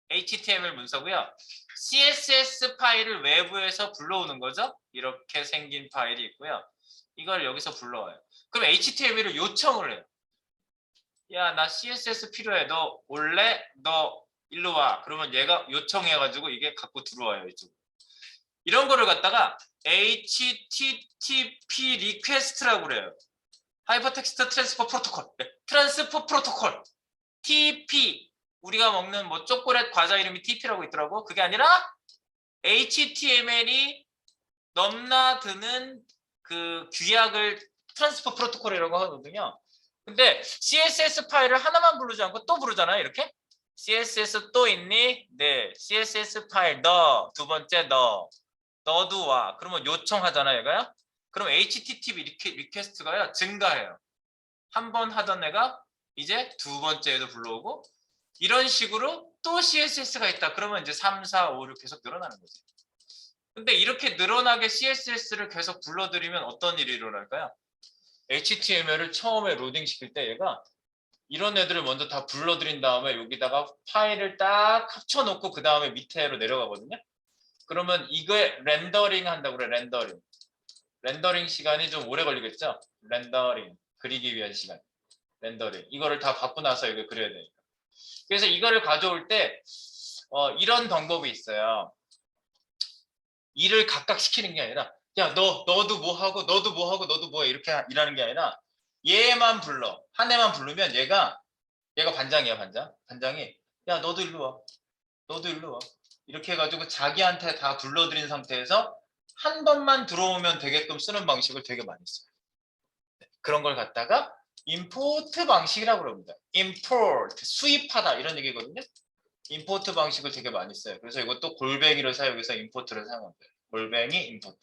HTML 문서고요. CSS 파일을 외부에서 불러오는 거죠. 이렇게 생긴 파일이 있고요. 이걸 여기서 불러와요. 그럼 HTML을 요청을 해요. 야, 나 CSS 필요해. 너 올래? 너 일로 와. 그러면 얘가 요청해가지고 이게 갖고 들어와요. 이쪽. 이런 거를 갖다가 HTTP 리퀘스트라고 그래요. 하이퍼텍스트 트랜스퍼 프로토콜. 네. 트랜스퍼 프로토콜. TP. 우리가 먹는 뭐 초콜릿 과자 이름이 TP라고 있더라고. 그게 아니라 HTML이 넘나드는 그 규약을 트랜스퍼 프로토콜이라고 하거든요. 근데 CSS 파일을 하나만 부르지 않고 또 부르잖아요. 이렇게 CSS 또 있니? 네, CSS 파일 너 두 번째 너도 와. 그러면 요청하잖아요, 얘가요. 그럼 HTTP 리퀘스트가요 증가해요. 한 번 하던 애가 이제 두 번째에도 불러오고 이런 식으로 또 CSS가 있다. 그러면 이제 3, 4, 5, 6 계속 늘어나는 거죠. 근데 이렇게 늘어나게 CSS를 계속 불러들이면 어떤 일이 일어날까요? HTML을 처음에 로딩 시킬 때 얘가 이런 애들을 먼저 다 불러들인 다음에 여기다가 파일을 딱 합쳐놓고 그 다음에 밑으로 내려가거든요. 그러면 이거에 렌더링 한다고 그래. 렌더링 시간이 좀 오래 걸리겠죠. 렌더링 그리기 위한 시간. 렌더링 이거를 다 받고 나서 여기 그려야 되니까. 그래서 이거를 가져올 때 이런 방법이 있어요. 일을 각각 시키는 게 아니라 야 너도 뭐 하고 너도 뭐 하고 너도 뭐 해 이렇게 일하는 게 아니라 얘만 불러. 한 애만 부르면 얘가 반장이야. 반장이 야 너도 일로 와. 너도 일로 와. 이렇게 해가지고 자기한테 다 불러들인 상태에서 한 번만 들어오면 되게끔 쓰는 방식을 되게 많이 써요. 그런 걸 갖다가 임포트 방식이라고 그럽니다. import, 수입하다 이런 얘기거든요. 임포트 방식을 되게 많이 써요. 그래서 이것도 골뱅이를 사용해서 임포트를 사용합니다. 골뱅이 임포트.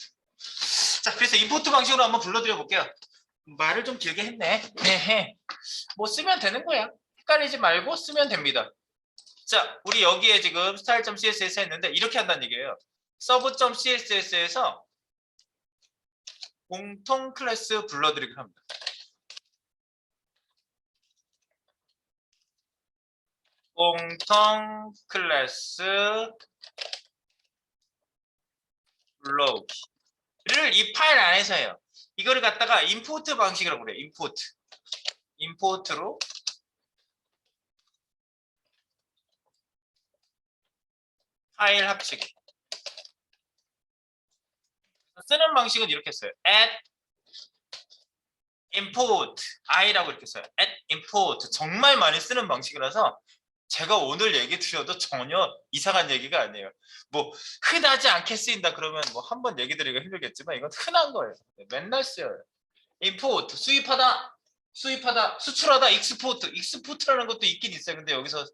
자, 그래서 임포트 방식으로 한번 불러드려 볼게요. 말을 좀 길게 했네. 네, 뭐 쓰면 되는 거야. 헷갈리지 말고 쓰면 됩니다. 자, 우리 여기에 지금 style.css 했는데 이렇게 한다는 얘기예요. serve.css에서 공통 클래스 불러드리기를 합니다. 공통 클래스 불러오기를 이 파일 안에서 해요. 이거를 갖다가 임포트 방식이라고 그래요. 임포트로 파일 합치기. 쓰는 방식은 이렇게 써요. add import i라고 이렇게 써요. add import 정말 많이 쓰는 방식이라서 제가 오늘 얘기 드려도 전혀 이상한 얘기가 아니에요. 뭐 흔하지 않게 쓰인다 그러면 뭐 한번 얘기 드리기가 힘들겠지만 이건 흔한 거예요. 맨날 쓰여요. import 수입하다 수출하다 익스포트라는 것도 있긴 있어요. 근데 여기서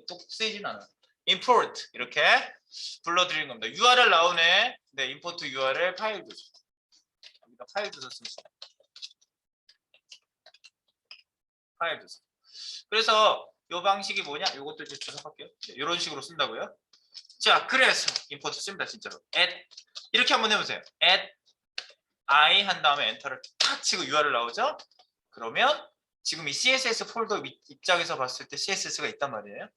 또 쓰이진 않아. import 이렇게 불러드리는 겁니다. URL 나오네. 네, import URL 파일 주소. 여기다 파일 주소 씁니다. 파일 주소. 그래서 이 방식이 뭐냐? 이것도 이제 주석할게요. 이런 식으로 쓴다고요. 자, 그래서 import 씁니다. 진짜로. add 이렇게 한번 해보세요. add I 한 다음에 엔터를 탁 치고 URL 나오죠? 그러면 지금 이 CSS 폴더 입장에서 봤을 때 CSS가 있단 말이에요.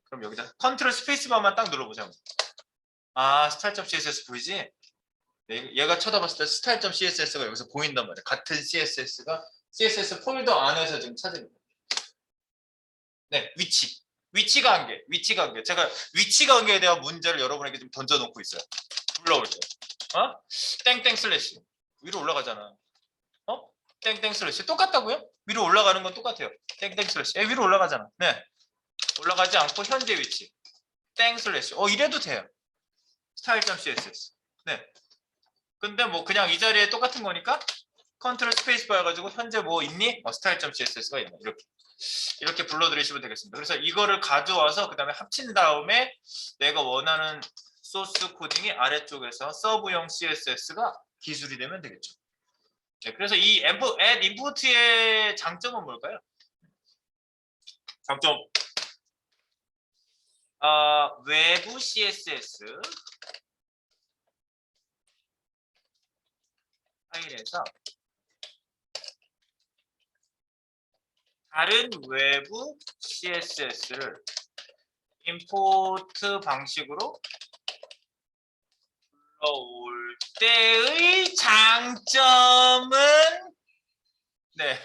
그럼 여기다 컨트롤 스페이스바만 딱 눌러보자. 아, style.css 보이지? 얘가 쳐다봤을 때 style.css가 여기서 보인단 말이에요. 같은 CSS가 CSS 폴더 안에서 지금 찾습니다. 네, 위치가 한 개. 제가 위치가 한 개에 대한 문제를 여러분에게 좀 던져놓고 있어요. 불러올 때. 땡땡 슬래시. 위로 올라가잖아. 땡땡 슬래시. 똑같다고요? 위로 올라가는 건 똑같아요. 땡땡 슬래시. 위로 올라가잖아. 네. 올라가지 않고 현재 위치. 땡 슬래시. 이래도 돼요. style.css. 네. 근데 뭐 그냥 이 자리에 똑같은 거니까 컨트롤 스페이스 바 해가지고 현재 뭐 있니? style.css가 있네. 이렇게 불러드리시면 되겠습니다. 그래서 이거를 가져와서 그 다음에 합친 다음에 내가 원하는 소스 코딩이 아래쪽에서 서브용 CSS가 기술이 되면 되겠죠. 네, 그래서 이 add input의 장점은 뭘까요? 장점. 외부 CSS 파일에서 다른 외부 CSS를 임포트 방식으로 불러올 때의 장점은 네,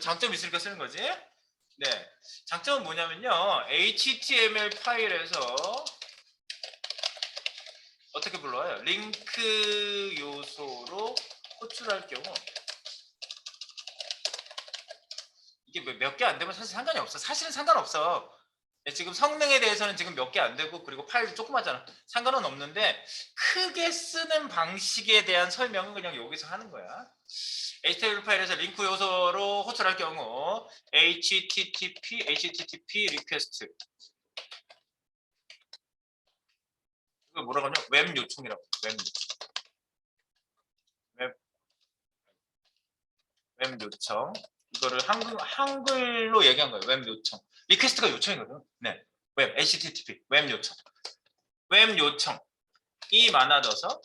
장점 있으니까 쓰는 거지. 네, 장점은 뭐냐면요, HTML 파일에서 어떻게 불러요? 링크 요소로 호출할 경우 이게 몇 개 안 되면 사실 상관이 없어. 사실은 상관없어. 네, 지금 성능에 대해서는 지금 몇 개 안 되고 그리고 파일도 조그마잖아. 상관은 없는데 크게 쓰는 방식에 대한 설명은 그냥 여기서 하는 거야. HTML 파일에서 링크 요소로 호출할 경우 HTTP 리퀘스트 이거 뭐라고 하냐? 웹 요청이라고. 웹, 웹 요청 이거를 한글로 얘기한 거예요. 웹 요청. 리퀘스트가 요청이거든. 네. 웹 HTTP 웹 요청. 웹 요청이 많아져서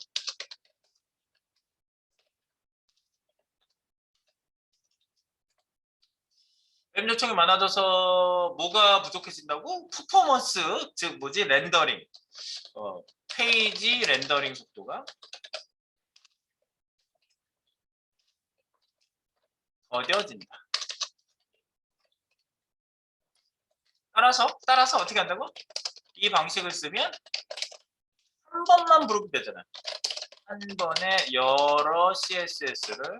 웹 요청이 많아져서 뭐가 부족해진다고? 퍼포먼스, 즉 뭐지? 렌더링. 페이지 렌더링 속도가 더뎌진다. 따라서 어떻게 한다고? 이 방식을 쓰면 한 번만 부르면 되잖아. 한 번에 여러 CSS를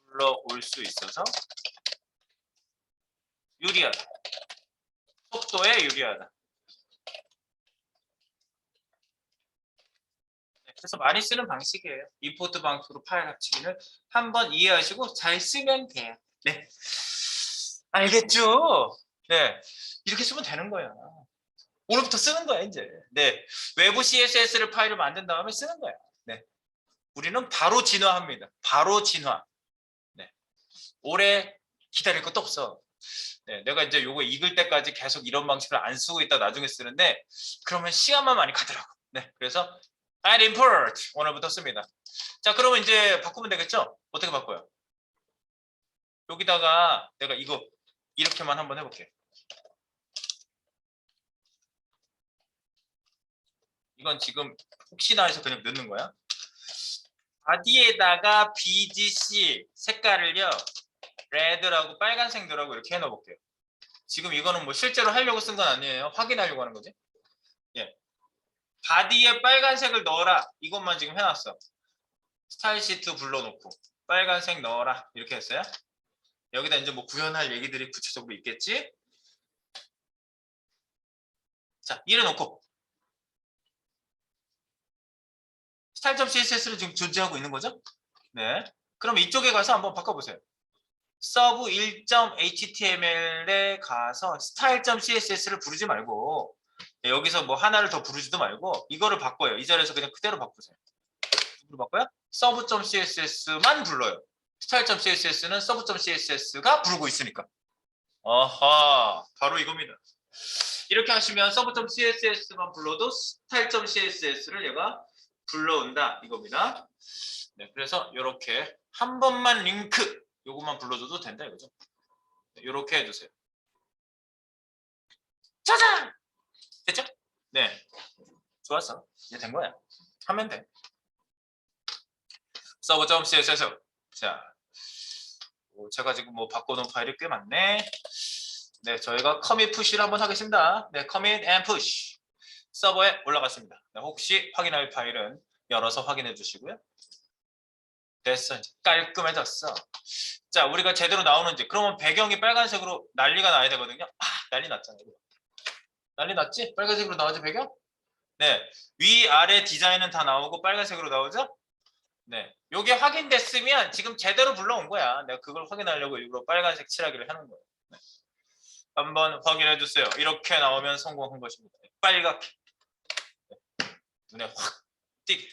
불러올 수 있어서 유리하다. 속도에 유리하다. 그래서 많이 쓰는 방식이에요. 임포트 방식으로 파일 합치기를 한번 이해하시고 잘 쓰면 돼요. 네. 알겠죠? 네. 이렇게 쓰면 되는 거야. 오늘부터 쓰는 거야, 이제. 네. 외부 CSS를 파일을 만든 다음에 쓰는 거야. 네. 우리는 바로 진화합니다. 바로 진화. 네. 오래 기다릴 것도 없어. 네. 내가 이제 요거 익을 때까지 계속 이런 방식을 안 쓰고 있다 나중에 쓰는데 그러면 시간만 많이 가더라고. 네. 그래서 add import 오늘부터 씁니다. 자, 그러면 이제 바꾸면 되겠죠? 어떻게 바꿔요? 여기다가 내가 이거 이렇게만 한번 해볼게. 이건 지금 혹시나 해서 그냥 넣는 거야. 바디에다가 BGC 색깔을요. 레드라고 빨간색 넣으라고 이렇게 해놓을게요. 지금 이거는 뭐 실제로 하려고 쓴 건 아니에요. 확인하려고 하는 거지. 예. 바디에 빨간색을 넣어라. 이것만 지금 해놨어. 스타일 시트 불러놓고 빨간색 넣어라. 이렇게 했어요. 여기다 이제 뭐 구현할 얘기들이 구체적으로 있겠지. 자, 이래놓고 style.css를 지금 존재하고 있는 거죠? 네. 그럼 이쪽에 가서 한번 바꿔보세요. 서브 1.html에 가서 style.css를 부르지 말고 여기서 뭐 하나를 더 부르지도 말고 이거를 바꿔요. 이 자리에서 그냥 그대로 바꾸세요. 누구로 바꿔요? 서브.css만 불러요. style.css는 서브.css가 부르고 있으니까. 아하, 바로 이겁니다. 이렇게 하시면 서브.css만 불러도 style.css를 얘가 불러온다 이겁니다. 네, 그래서 이렇게 한 번만 링크 요것만 불러줘도 된다 이거죠. 이렇게 해주세요. 짜잔! 됐죠? 네, 좋았어. 이제 된 거야. 하면 돼. 서버.css. 자, 제가 지금 뭐 바꿔놓은 파일이 꽤 많네. 네, 저희가 커밋 푸시를 한번 하겠습니다. 네, 커밋 앤 푸시. 서버에 올라갔습니다. 네, 혹시 확인할 파일은 열어서 확인해 주시고요. 됐어. 이제 깔끔해졌어. 자, 우리가 제대로 나오는지. 그러면 배경이 빨간색으로 난리가 나야 되거든요. 아, 난리 났잖아요. 난리 났지? 빨간색으로 나오죠, 배경? 네. 위아래 디자인은 다 나오고 빨간색으로 나오죠? 네. 요게 확인됐으면 지금 제대로 불러온 거야. 내가 그걸 확인하려고 일부러 빨간색 칠하기를 하는 거예요. 네. 한번 확인해 주세요. 이렇게 나오면 성공한 것입니다. 빨갛게. 네. 눈에 확 띄게.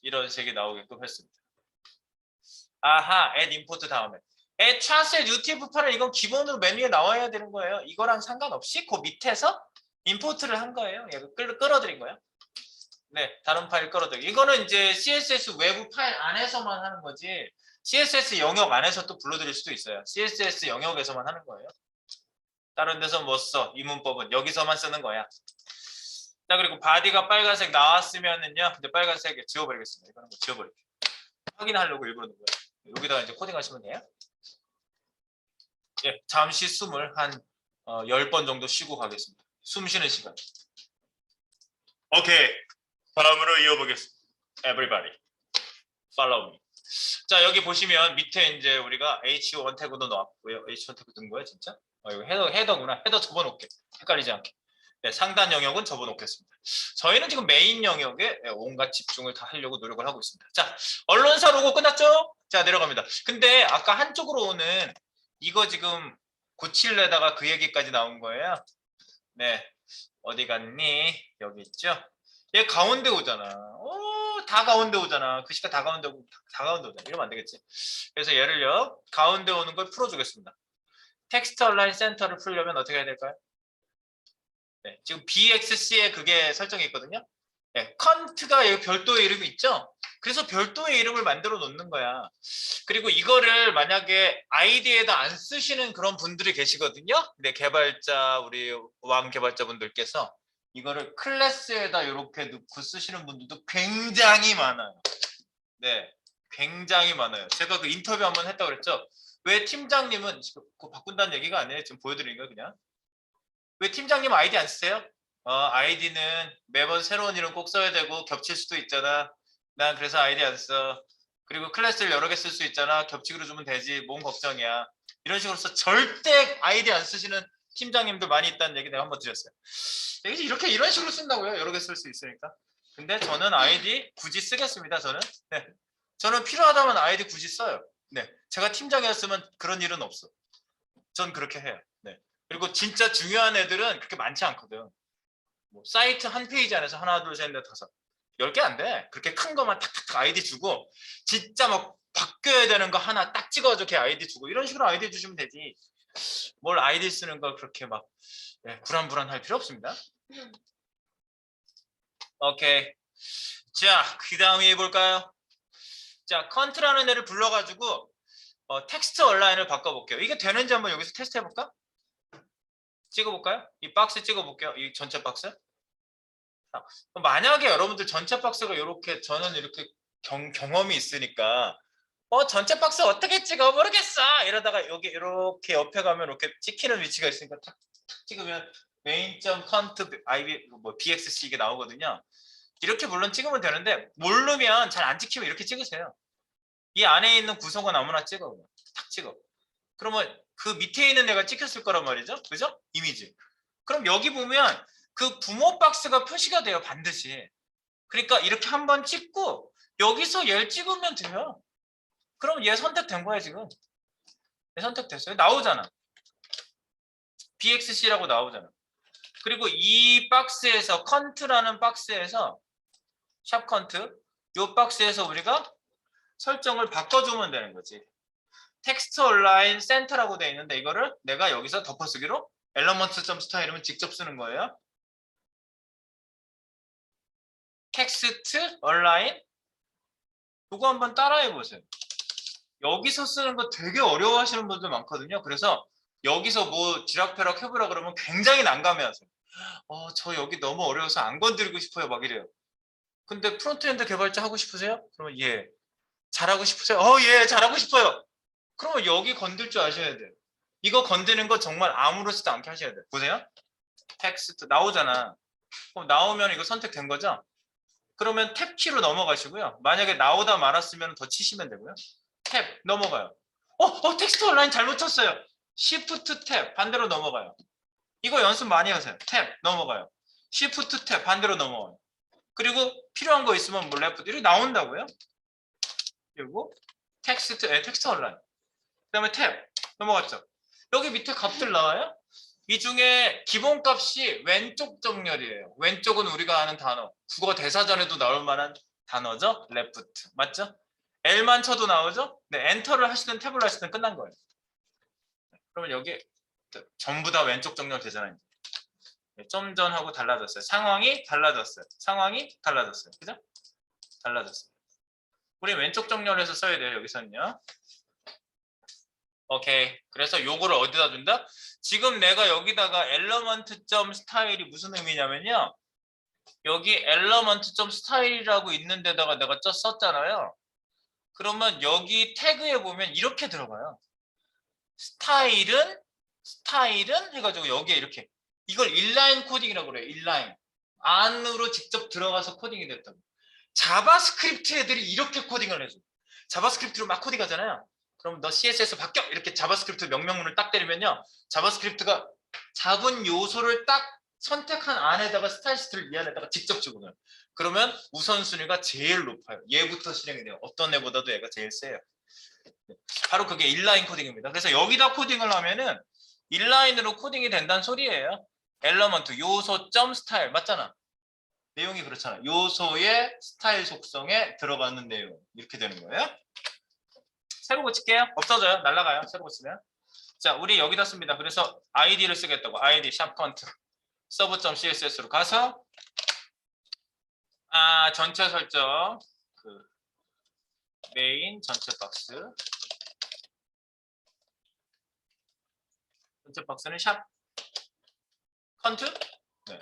이런 색이 나오게끔 했습니다. 아하, add import 다음에. add translate UTF-8은 이건 기본으로 메뉴에 나와야 되는 거예요. 이거랑 상관없이 그 밑에서 임포트를 한 거예요. 얘가 끌어들인 거예요. 네, 다른 파일 끌어들이. 이거는 이제 CSS 외부 파일 안에서만 하는 거지. CSS 영역 안에서 또 불러드릴 수도 있어요. CSS 영역에서만 하는 거예요. 다른 데서 못 써. 이 문법은 여기서만 쓰는 거야. 자, 그리고 바디가 빨간색 나왔으면은요. 이제 빨간색에 지워버리겠습니다. 이거는 뭐 지워버릴게요. 확인하려고 일부러 넣은 거예요. 여기다가 이제 코딩 하시면 돼요. 예, 잠시 숨을 한 10번 정도 쉬고 가겠습니다. 숨 쉬는 시간. 오케이. 다음으로 이어보겠습니다. Everybody, follow me. 자, 여기 보시면 밑에 이제 우리가 H1 태그도 나왔고요. H1 태그 든 거야, 진짜? 이거 헤더구나. 헤더 접어놓게. 헷갈리지 않게. 네, 상단 영역은 접어놓겠습니다. 저희는 지금 메인 영역에 온갖 집중을 다 하려고 노력을 하고 있습니다. 자, 언론사 로고 끝났죠? 자, 내려갑니다. 근데 아까 한쪽으로 오는 이거 지금 고칠래다가 그 얘기까지 나온 거예요. 네, 어디 갔니? 여기 있죠? 얘 가운데 오잖아. 다 가운데 오잖아. 글씨가 다 가운데 오고 다 가운데 오잖아. 이러면 안 되겠지. 그래서 얘를요, 가운데 오는 걸 풀어주겠습니다. 텍스트 얼라인 센터를 풀려면 어떻게 해야 될까요? 네, 지금 BXC에 그게 설정이 있거든요. 네, 컨트가 별도의 이름이 있죠. 그래서 별도의 이름을 만들어 놓는 거야. 그리고 이거를 만약에 아이디에다 안 쓰시는 그런 분들이 계시거든요. 근데 개발자 우리 왕 개발자분들께서 이거를 클래스에다 이렇게 넣고 쓰시는 분들도 굉장히 많아요. 네, 굉장히 많아요. 제가 그 인터뷰 한번 했다고 그랬죠. 왜 팀장님은 그거 바꾼다는 얘기가 아니에요. 지금 보여드리는 거예요, 그냥. 왜 팀장님 아이디 안 쓰세요? 아이디는 매번 새로운 이름 꼭 써야 되고 겹칠 수도 있잖아. 난 그래서 아이디 안 써. 그리고 클래스를 여러 개 쓸 수 있잖아. 겹치기로 주면 되지. 뭔 걱정이야. 이런 식으로서 절대 아이디 안 쓰시는 팀장님들 많이 있다는 얘기 내가 한번 드렸어요. 이렇게 이런 식으로 쓴다고요. 여러 개 쓸 수 있으니까. 근데 저는 아이디 굳이 쓰겠습니다. 저는. 네. 저는 필요하다면 아이디 굳이 써요. 네. 제가 팀장이었으면 그런 일은 없어. 전 그렇게 해요. 네. 그리고 진짜 중요한 애들은 그렇게 많지 않거든. 뭐 사이트 한 페이지 안에서 하나, 둘, 셋, 넷, 다섯. 10개 안 돼. 그렇게 큰 거만 탁탁탁 아이디 주고 진짜 막 바뀌어야 되는 거 하나 딱 찍어줘. 걔 아이디 주고 이런 식으로 아이디 주시면 되지. 뭘 아이디 쓰는 걸 그렇게 막 불안불안할 필요 없습니다. 오케이. 자, 그 다음에 해볼까요? 자, 컨트라는 애를 불러가지고 텍스트 얼라인을 바꿔볼게요. 이게 되는지 한번 여기서 테스트 해볼까? 찍어볼까요? 이 박스 찍어볼게요. 이 전체 박스. 만약에 여러분들 전체 박스가 이렇게 저는 이렇게 경험이 있으니까 전체 박스 어떻게 찍어 모르겠어 이러다가 여기 이렇게 옆에 가면 이렇게 찍히는 위치가 있으니까 탁 찍으면 main.cont bxc 이게 나오거든요. 이렇게 물론 찍으면 되는데 모르면 잘 안 찍히면 이렇게 찍으세요. 이 안에 있는 구성은 아무나 찍어. 탁 찍어. 그러면 그 밑에 있는 애가 찍혔을 거란 말이죠. 그죠? 이미지. 그럼 여기 보면 그 부모 박스가 표시가 돼요. 반드시. 그러니까 이렇게 한번 찍고 여기서 얘를 찍으면 돼요. 그럼 얘 선택된 거야 지금. 얘 선택됐어요. 나오잖아. BXC라고 나오잖아. 그리고 이 박스에서 컨트라는 박스에서 샵 컨트 이 박스에서 우리가 설정을 바꿔주면 되는 거지. 텍스트 온라인 센터라고 되어 있는데 이거를 내가 여기서 덮어쓰기로 엘러먼트.스타일이면 직접 쓰는 거예요. 텍스트 온라인 이거 한번 따라해 보세요. 여기서 쓰는 거 되게 어려워하시는 분들 많거든요. 그래서 여기서 뭐 지락펴락 해보라 그러면 굉장히 난감해하세요. 저 여기 너무 어려워서 안 건드리고 싶어요. 막 이래요. 근데 프론트엔드 개발자 하고 싶으세요? 그러면 예. 잘하고 싶으세요? 예, 잘하고 싶어요. 그러면 여기 건들 줄 아셔야 돼요. 이거 건드는 거 정말 아무렇지도 않게 하셔야 돼요. 보세요. 텍스트 나오잖아. 그럼 나오면 이거 선택된 거죠? 그러면 탭키로 넘어가시고요. 만약에 나오다 말았으면 더 치시면 되고요. 탭 넘어가요. 텍스트 온라인 잘못 쳤어요. Shift 탭 반대로 넘어가요. 이거 연습 많이 하세요. 탭 넘어가요. Shift 탭 반대로 넘어가요. 그리고 필요한 거 있으면 뭐 레프트 이렇게 나온다고요. 그리고 텍스트 온라인. 그다음에 탭 넘어갔죠. 여기 밑에 값들 나와요. 이 중에 기본값이 왼쪽 정렬이에요. 왼쪽은 우리가 아는 단어. 국어 대사전에도 나올 만한 단어죠. 레프트. 맞죠? L만 쳐도 나오죠? 네, 엔터를 하시든 탭을 하시든 끝난 거예요. 그러면 여기 전부 다 왼쪽 정렬 되잖아요. 좀 전하고 달라졌어요. 상황이 달라졌어요. 상황이 달라졌어요. 그죠? 달라졌어요. 우리 왼쪽 정렬해서 써야 돼요. 여기서는요. 오케이. 그래서 요거를 어디다 준다? 지금 내가 여기다가 element.style이 무슨 의미냐면요. 여기 element.style이라고 있는 데다가 내가 썼잖아요. 그러면 여기 태그에 보면 이렇게 들어가요. 스타일은 해가지고 여기에 이렇게 이걸 인라인 코딩이라고 그래요. 인라인 안으로 직접 들어가서 코딩이 됐다고. 자바스크립트 애들이 이렇게 코딩을 해줘. 자바스크립트로 막 코딩하잖아요. 그럼 너 CSS 바뀌어 이렇게 자바스크립트 명령문을 딱 때리면요, 자바스크립트가 잡은 요소를 딱 선택한 안에다가 스타일 시트를 이 안에다가 직접 집어넣어요. 그러면 우선순위가 제일 높아요. 얘부터 실행이 돼요. 어떤 애보다도 얘가 제일 세요. 바로 그게 인라인 코딩입니다. 그래서 여기다 코딩을 하면은 인라인으로 코딩이 된다는 소리예요. 엘러먼트 요소 점 스타일 맞잖아. 내용이 그렇잖아. 요소의 스타일 속성에 들어가는 내용 이렇게 되는 거예요. 새로 고칠게요. 없어져요. 날라가요. 새로 고치면. 자, 우리 여기다 씁니다. 그래서 id를 쓰겠다고. id 샵컨트 서브.css로 가서 전체 설정 그 메인 전체 박스 전체 박스는 샵 컨트 네.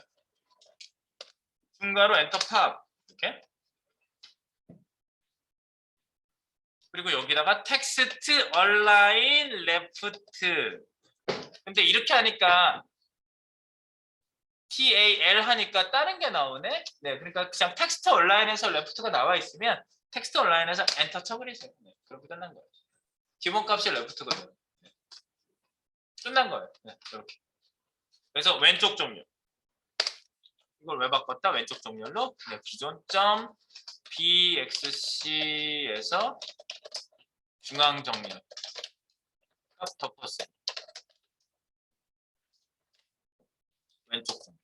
중괄호 엔터 팝 이렇게 그리고 여기다가 텍스트 얼라인 레프트 근데 이렇게 하니까 TAL 하니까 다른 게 나오네. 네, 그러니까 그냥 텍스트 온라인에서 레프트가 나와 있으면 텍스트 온라인에서 엔터 쳐버리세요. 네, 그렇게 끝난 거예요. 기본값이 레프트거든요. 네, 끝난 거예요. 네, 이렇게. 그래서 왼쪽 정렬. 이걸 왜 바꿨다? 왼쪽 정렬로 네, 기존 점 BXC에서 중앙 정렬. 값 덮었어. 왼쪽 정렬.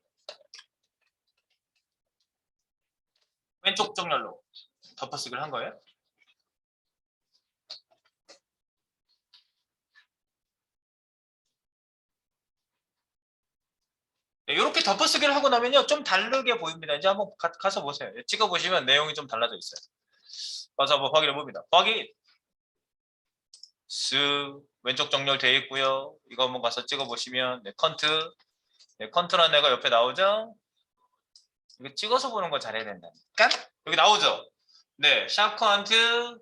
왼쪽 정렬로 덮어쓰기를 한 거예요. 네, 이렇게 덮어쓰기를 하고 나면요 좀 다르게 보입니다. 이제 한번 가서 보세요. 찍어보시면 내용이 좀 달라져 있어요. 가서 한번 확인해 봅니다. 확인. 왼쪽 정렬 되어 있고요. 이거 한번 가서 찍어보시면 네, 컨트. 네, 컨트라는 애가 옆에 나오죠. 이거 찍어서 보는 거 잘해야 된다니까. 여기 나오죠. 네, 샵 컨트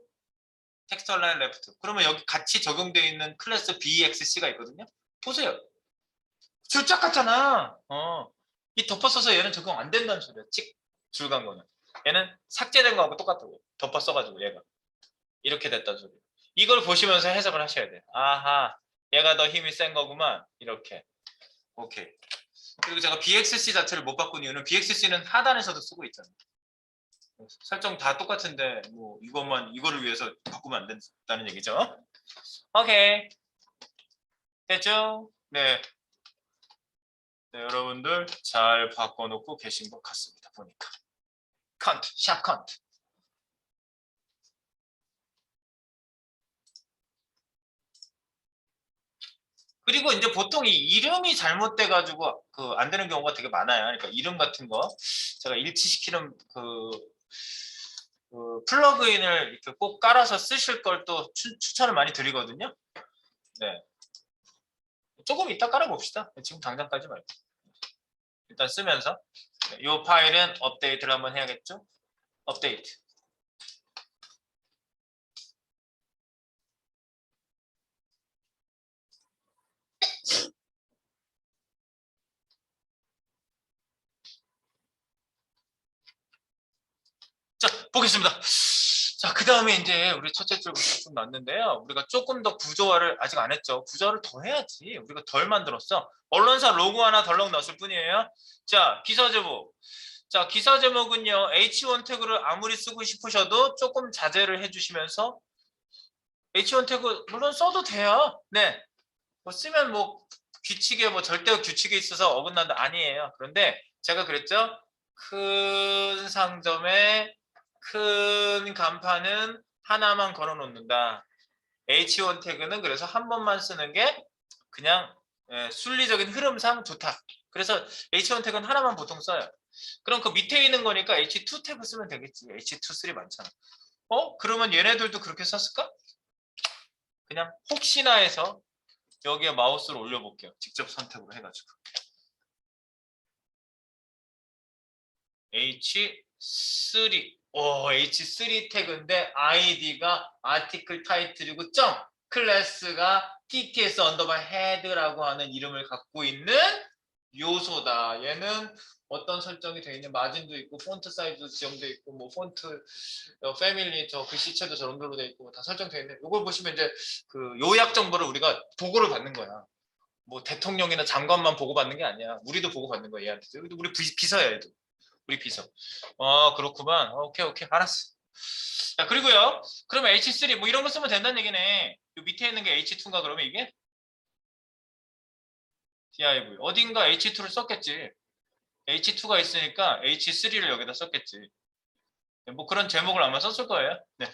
텍스트 얼라인 레프트. 그러면 여기 같이 적용되어 있는 클래스 BXC가 있거든요. 보세요. 줄짝 같잖아. 이 덮어 써서 얘는 적용 안 된다는 소리야. 줄간 거는. 얘는 삭제된 거하고 똑같다고. 덮어 써가지고 얘가. 이렇게 됐다는 소리. 이걸 보시면서 해석을 하셔야 돼요. 아하, 얘가 더 힘이 센 거구만. 이렇게. 오케이. 그리고 제가 BXC 자체를 못 바꾼 이유는 BXC는 하단에서도 쓰고 있잖아요. 설정 다 똑같은데 뭐 이거를 위해서 바꾸면 안 된다는 얘기죠. 오케이. 됐죠? 네. 네, 여러분들 잘 바꿔놓고 계신 것 같습니다. 보니까. 컨트, 샵 컨트. 그리고 이제 보통 이 이름이 잘못돼가지고 그 안 되는 경우가 되게 많아요. 그러니까 이름 같은 거 제가 일치시키는 그 플러그인을 이렇게 꼭 깔아서 쓰실 걸 또 추천을 많이 드리거든요. 네. 조금 이따 깔아봅시다. 지금 당장까지 말고. 일단 쓰면서 이 파일은 업데이트를 한번 해야겠죠? 업데이트. 자, 보겠습니다. 자, 그 다음에 이제 우리 첫째 줄부터 좀 났는데요. 우리가 조금 더 구조화를 아직 안 했죠. 구조화를 더 해야지. 우리가 덜 만들었어. 언론사 로고 하나 덜렁 넣었을 뿐이에요. 자, 기사 제목. 자, 기사 제목은요. H1 태그를 아무리 쓰고 싶으셔도 조금 자제를 해주시면서 H1 태그 물론 써도 돼요. 네. 뭐 쓰면 뭐 규칙에 뭐 절대 규칙에 있어서 어긋난다 아니에요. 그런데 제가 그랬죠. 큰 상점에 큰 간판은 하나만 걸어 놓는다. H1 태그는 그래서 한 번만 쓰는 게 그냥 순리적인 흐름상 좋다. 그래서 H1 태그는 하나만 보통 써요. 그럼 그 밑에 있는 거니까 H2 태그 쓰면 되겠지. H2, 3 많잖아. 그러면 얘네들도 그렇게 썼을까? 그냥 혹시나 해서 여기에 마우스를 올려볼게요. 직접 선택으로 해가지고. H3. H3 태그인데 id가 아티클 타이틀이고 점 클래스가 TTS 언더바 헤드라고 하는 이름을 갖고 있는 요소다. 얘는 어떤 설정이 되어 있는 마진도 있고 폰트 사이즈도 지정되어 있고 뭐 폰트 패밀리 저 글씨체도 저런 걸로 되어 있고 다 설정되어 있는 이걸 보시면 이제 그 요약 정보를 우리가 보고를 받는 거야. 뭐 대통령이나 장관만 보고받는 게 아니야. 우리도 보고받는 거야 얘한테. 우리 비서야 얘도. 우리 비서. 그렇구만. 오케이 오케이 알았어. 자 그리고요. 그러면 H3 뭐 이런 거 쓰면 된다는 얘기네. 요 밑에 있는 게 H2인가 그러면 이게? div 어딘가 H2를 썼겠지. H2가 있으니까 H3를 여기다 썼겠지. 뭐 그런 제목을 아마 썼을 거예요. 네.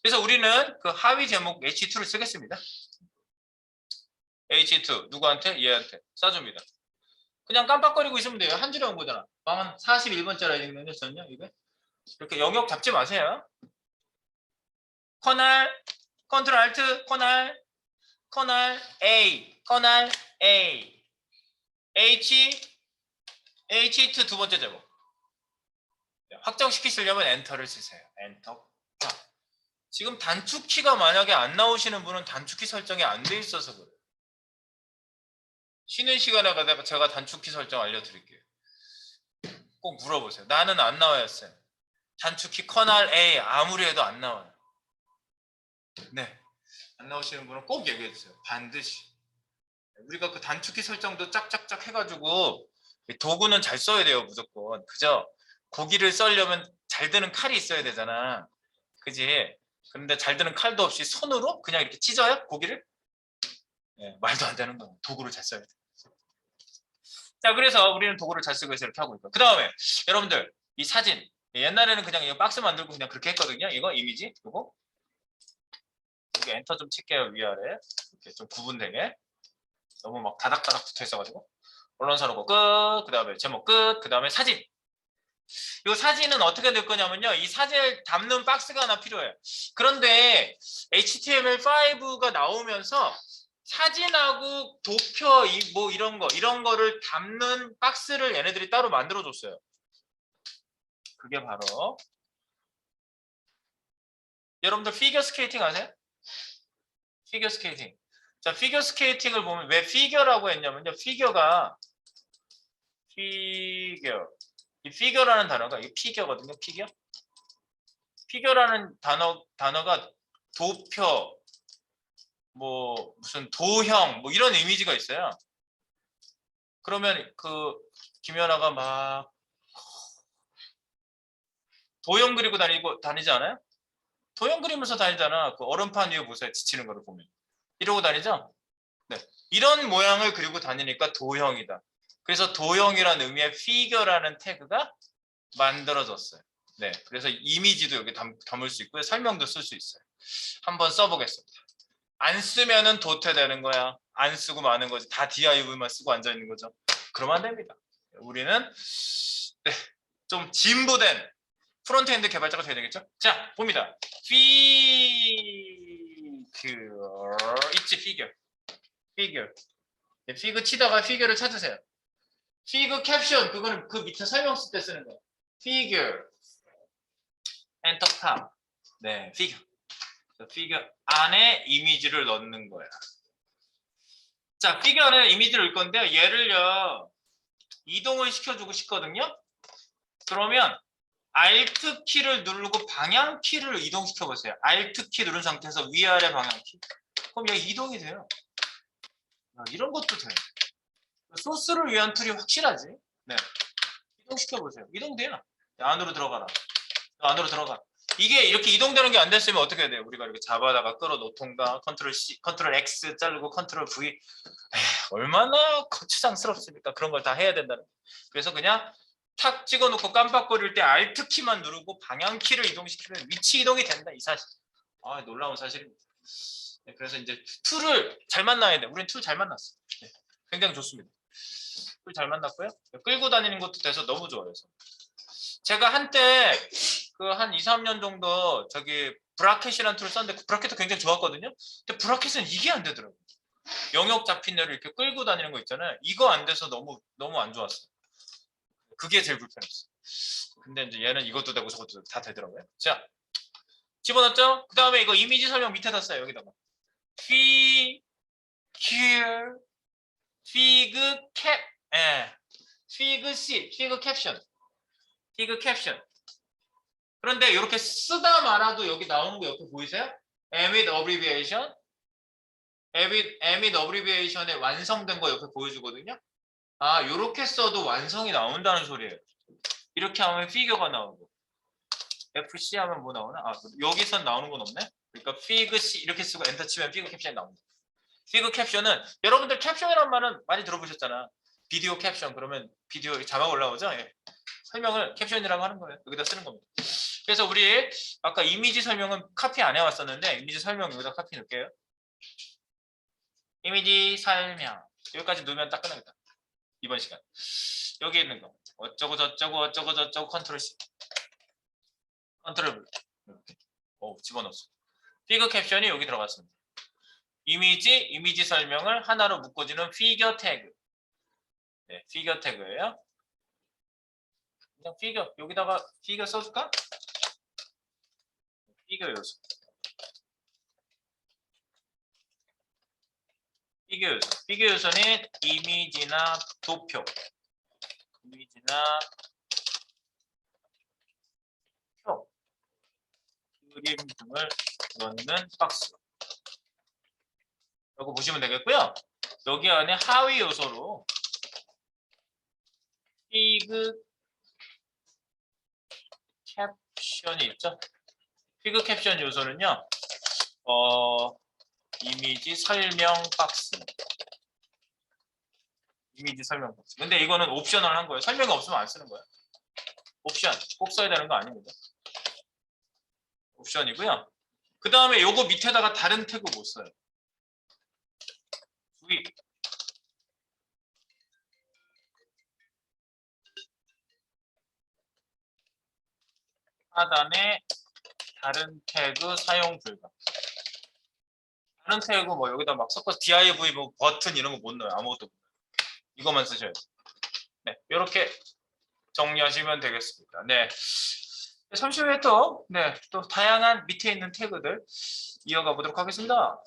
그래서 우리는 그 하위 제목 H2를 쓰겠습니다. H2 누구한테? 얘한테 써줍니다. 그냥 깜빡거리고 있으면 돼요. 한 줄에 온 거잖아. 방은 41번짜리 읽는데 전요 이게 이렇게 영역 잡지 마세요. 커널 컨트롤 알트 커널 A 커널 A H2 두 번째 제목 확정시키시려면 엔터를 쓰세요. 엔터. 지금 단축키가 만약에 안 나오시는 분은 단축키 설정이 안 돼 있어서 그래요. 쉬는 시간에 가다가 제가 단축키 설정 알려드릴게요. 꼭 물어보세요. 나는 안 나와요, 쌤. 단축키 커널 A 아무리 해도 안 나와요. 네, 안 나오시는 분은 꼭 얘기해 주세요. 반드시. 우리가 그 단축키 설정도 짝짝짝 해가지고 도구는 잘 써야 돼요, 무조건. 그죠? 고기를 썰려면 잘 드는 칼이 있어야 되잖아. 그지? 그런데 잘 드는 칼도 없이 손으로 그냥 이렇게 찢어요? 고기를? 네, 말도 안 되는 거예요. 도구를 잘 써야 돼. 자, 그래서 우리는 도구를 잘 쓰고 있어 이렇게 하고 있고. 그 다음에 여러분들 이 사진 옛날에는 그냥 이 박스 만들고 그냥 그렇게 했거든요. 이거 이미지 요거 여기 엔터 좀 칠게요. 위아래 이렇게 좀 구분되게 너무 막 다닥다닥 붙어 있어가지고 언론사 로고 끝. 그 다음에 제목 끝. 그 다음에 사진. 이 사진은 어떻게 될 거냐면요. 이 사진을 담는 박스가 하나 필요해요. 그런데 HTML5가 나오면서 사진하고 도표 뭐 이런 거를 담는 박스를 얘네들이 따로 만들어 줬어요. 그게 바로 여러분들 피겨 스케이팅 아세요? 피겨 스케이팅. 자, 피겨 스케이팅을 보면 왜 피겨라고 했냐면요. 피겨. 이 피겨라는 단어가 이게 피겨거든요. 피겨라는 단어가 도표 뭐 무슨 도형 뭐 이런 이미지가 있어요. 그러면 그 김연아가 막 도형 그리고 다니지 않아요? 도형 그리면서 다니잖아. 그 얼음판 위에 보세요. 지치는 거를 보면. 이러고 다니죠? 네. 이런 모양을 그리고 다니니까 도형이다. 그래서 도형이라는 의미의 피겨라는 태그가 만들어졌어요. 네. 그래서 이미지도 여기 담을 수 있고요. 설명도 쓸 수 있어요. 한번 써보겠습니다. 안 쓰면은 도태되는 거야. 안 쓰고 마는 거지. 다 DIV만 쓰고 앉아 있는 거죠. 그러면 안 됩니다. 우리는 네, 좀 진보된 프론트엔드 개발자가 돼야 되겠죠? 자, 봅니다. 있지, 피겨. 피그 치다가 피겨를 찾으세요. 피그 캡션, 그거는 그 밑에 설명 쓸 때 쓰는 거예요. 피겨, 엔터 탑. 네, 피겨 안에 이미지를 넣는 거야. 자, 피겨 안에 이미지를 넣을 건데요. 얘를요, 이동을 시켜주고 싶거든요. 그러면 Alt 키를 누르고 방향 키를 이동시켜 보세요. Alt 키 누른 상태에서 위아래 방향 키. 그럼 여기 이동이 돼요. 이런 것도 돼요. 소스를 위한 툴이 확실하지. 네. 이동시켜 보세요. 이동돼요. 안으로 들어가라. 안으로 들어가. 이게 이렇게 이동되는 게 안 됐으면 어떻게 해야 돼요? 우리가 이렇게 잡아다가 끌어놓던가 컨트롤 C, 컨트롤 X 자르고 컨트롤 V. 얼마나 거추장스럽습니까? 그런 걸 다 해야 된다는. 그래서 그냥 탁 찍어놓고 깜빡거릴 때 Alt 키만 누르고 방향 키를 이동시키면 위치 이동이 된다. 이 사실. 놀라운 사실입니다. 네, 그래서 이제 툴을 잘 만나야 돼. 우리는 툴 잘 만났어. 네, 굉장히 좋습니다. 툴 잘 만났고요. 끌고 다니는 것도 돼서 너무 좋아요. 제가 한때 그 한 2, 3년 정도 저기 브라켓이라는 툴을 썼는데 그 브라켓도 굉장히 좋았거든요. 근데 브라켓은 이게 안 되더라고요. 영역 잡힌 애를 이렇게 끌고 다니는 거 있잖아요. 이거 안 돼서 너무 안 좋았어요. 그게 제일 불편했어요. 근데 이제 얘는 이것도 되고 저것도 다 되더라고요. 자, 집어넣었죠? 그 다음에 이거 이미지 설명 밑에다 써요. 여기다가 figure, fig, cap, 예. fig C, fig 캡션. fig 캡션. 그런데 이렇게 쓰다 말아도 여기 나오는 거 옆에 보이세요? amid abbreviation. amid abbreviation의 완성된 거 옆에 보여주거든요. 아, 이렇게 써도 완성이 나온다는 소리예요. 이렇게 하면 figure가 나오고. FC 하면 뭐 나오나? 아, 여기선 나오는 건 없네. 그러니까 fig C 이렇게 쓰고 엔터 치면 fig 캡션이 나옵니다. fig 캡션은 여러분들 캡션이라는 말은 많이 들어보셨잖아. 비디오 캡션 그러면 비디오 자막 올라오죠? 예. 설명을 캡션이라고 하는 거예요. 여기다 쓰는 겁니다. 그래서 우리 아까 이미지 설명은 카피 안 해왔었는데 이미지 설명 여기다 카피 넣을게요. 이미지 설명 여기까지 넣으면 딱 끝나겠다. 이번 시간 여기 있는 거 어쩌고 저쩌고 컨트롤 C 컨트롤 V 이렇게 집어넣었어. 피겨 캡션이 여기 들어갔습니다. 이미지 설명을 하나로 묶어주는 피겨 태그. 네, 피겨 태그예요. 그냥 피겨 여기다가 피겨 써줄까? 피겨 요소. 피겨 요소. 피겨 요소는 이미지나 도표, 이미지나 표, 그림 등을 넣는 박스. 라고 보시면 되겠고요. 여기 안에 하위 요소로 피그 캡션이 있죠. 피그 캡션 요소는요. 이미지 설명 박스. 이미지 설명 박스. 근데 이거는 옵셔널 한 거예요. 설명이 없으면 안 쓰는 거예요. 옵션. 꼭 써야 되는 거 아닙니다. 옵션이고요. 그 다음에 요거 밑에다가 다른 태그 못 써요. V. 하단에 다른 태그 사용 불가. 다른 태그 뭐 여기다 막 섞어서 div 뭐 버튼 이런 거 못 넣어요. 아무것도 못 넣어요. 이것만 쓰셔야 돼요. 네, 이렇게 정리하시면 되겠습니다. 네. 잠시 후에 또 다양한 밑에 있는 태그들 이어가 보도록 하겠습니다.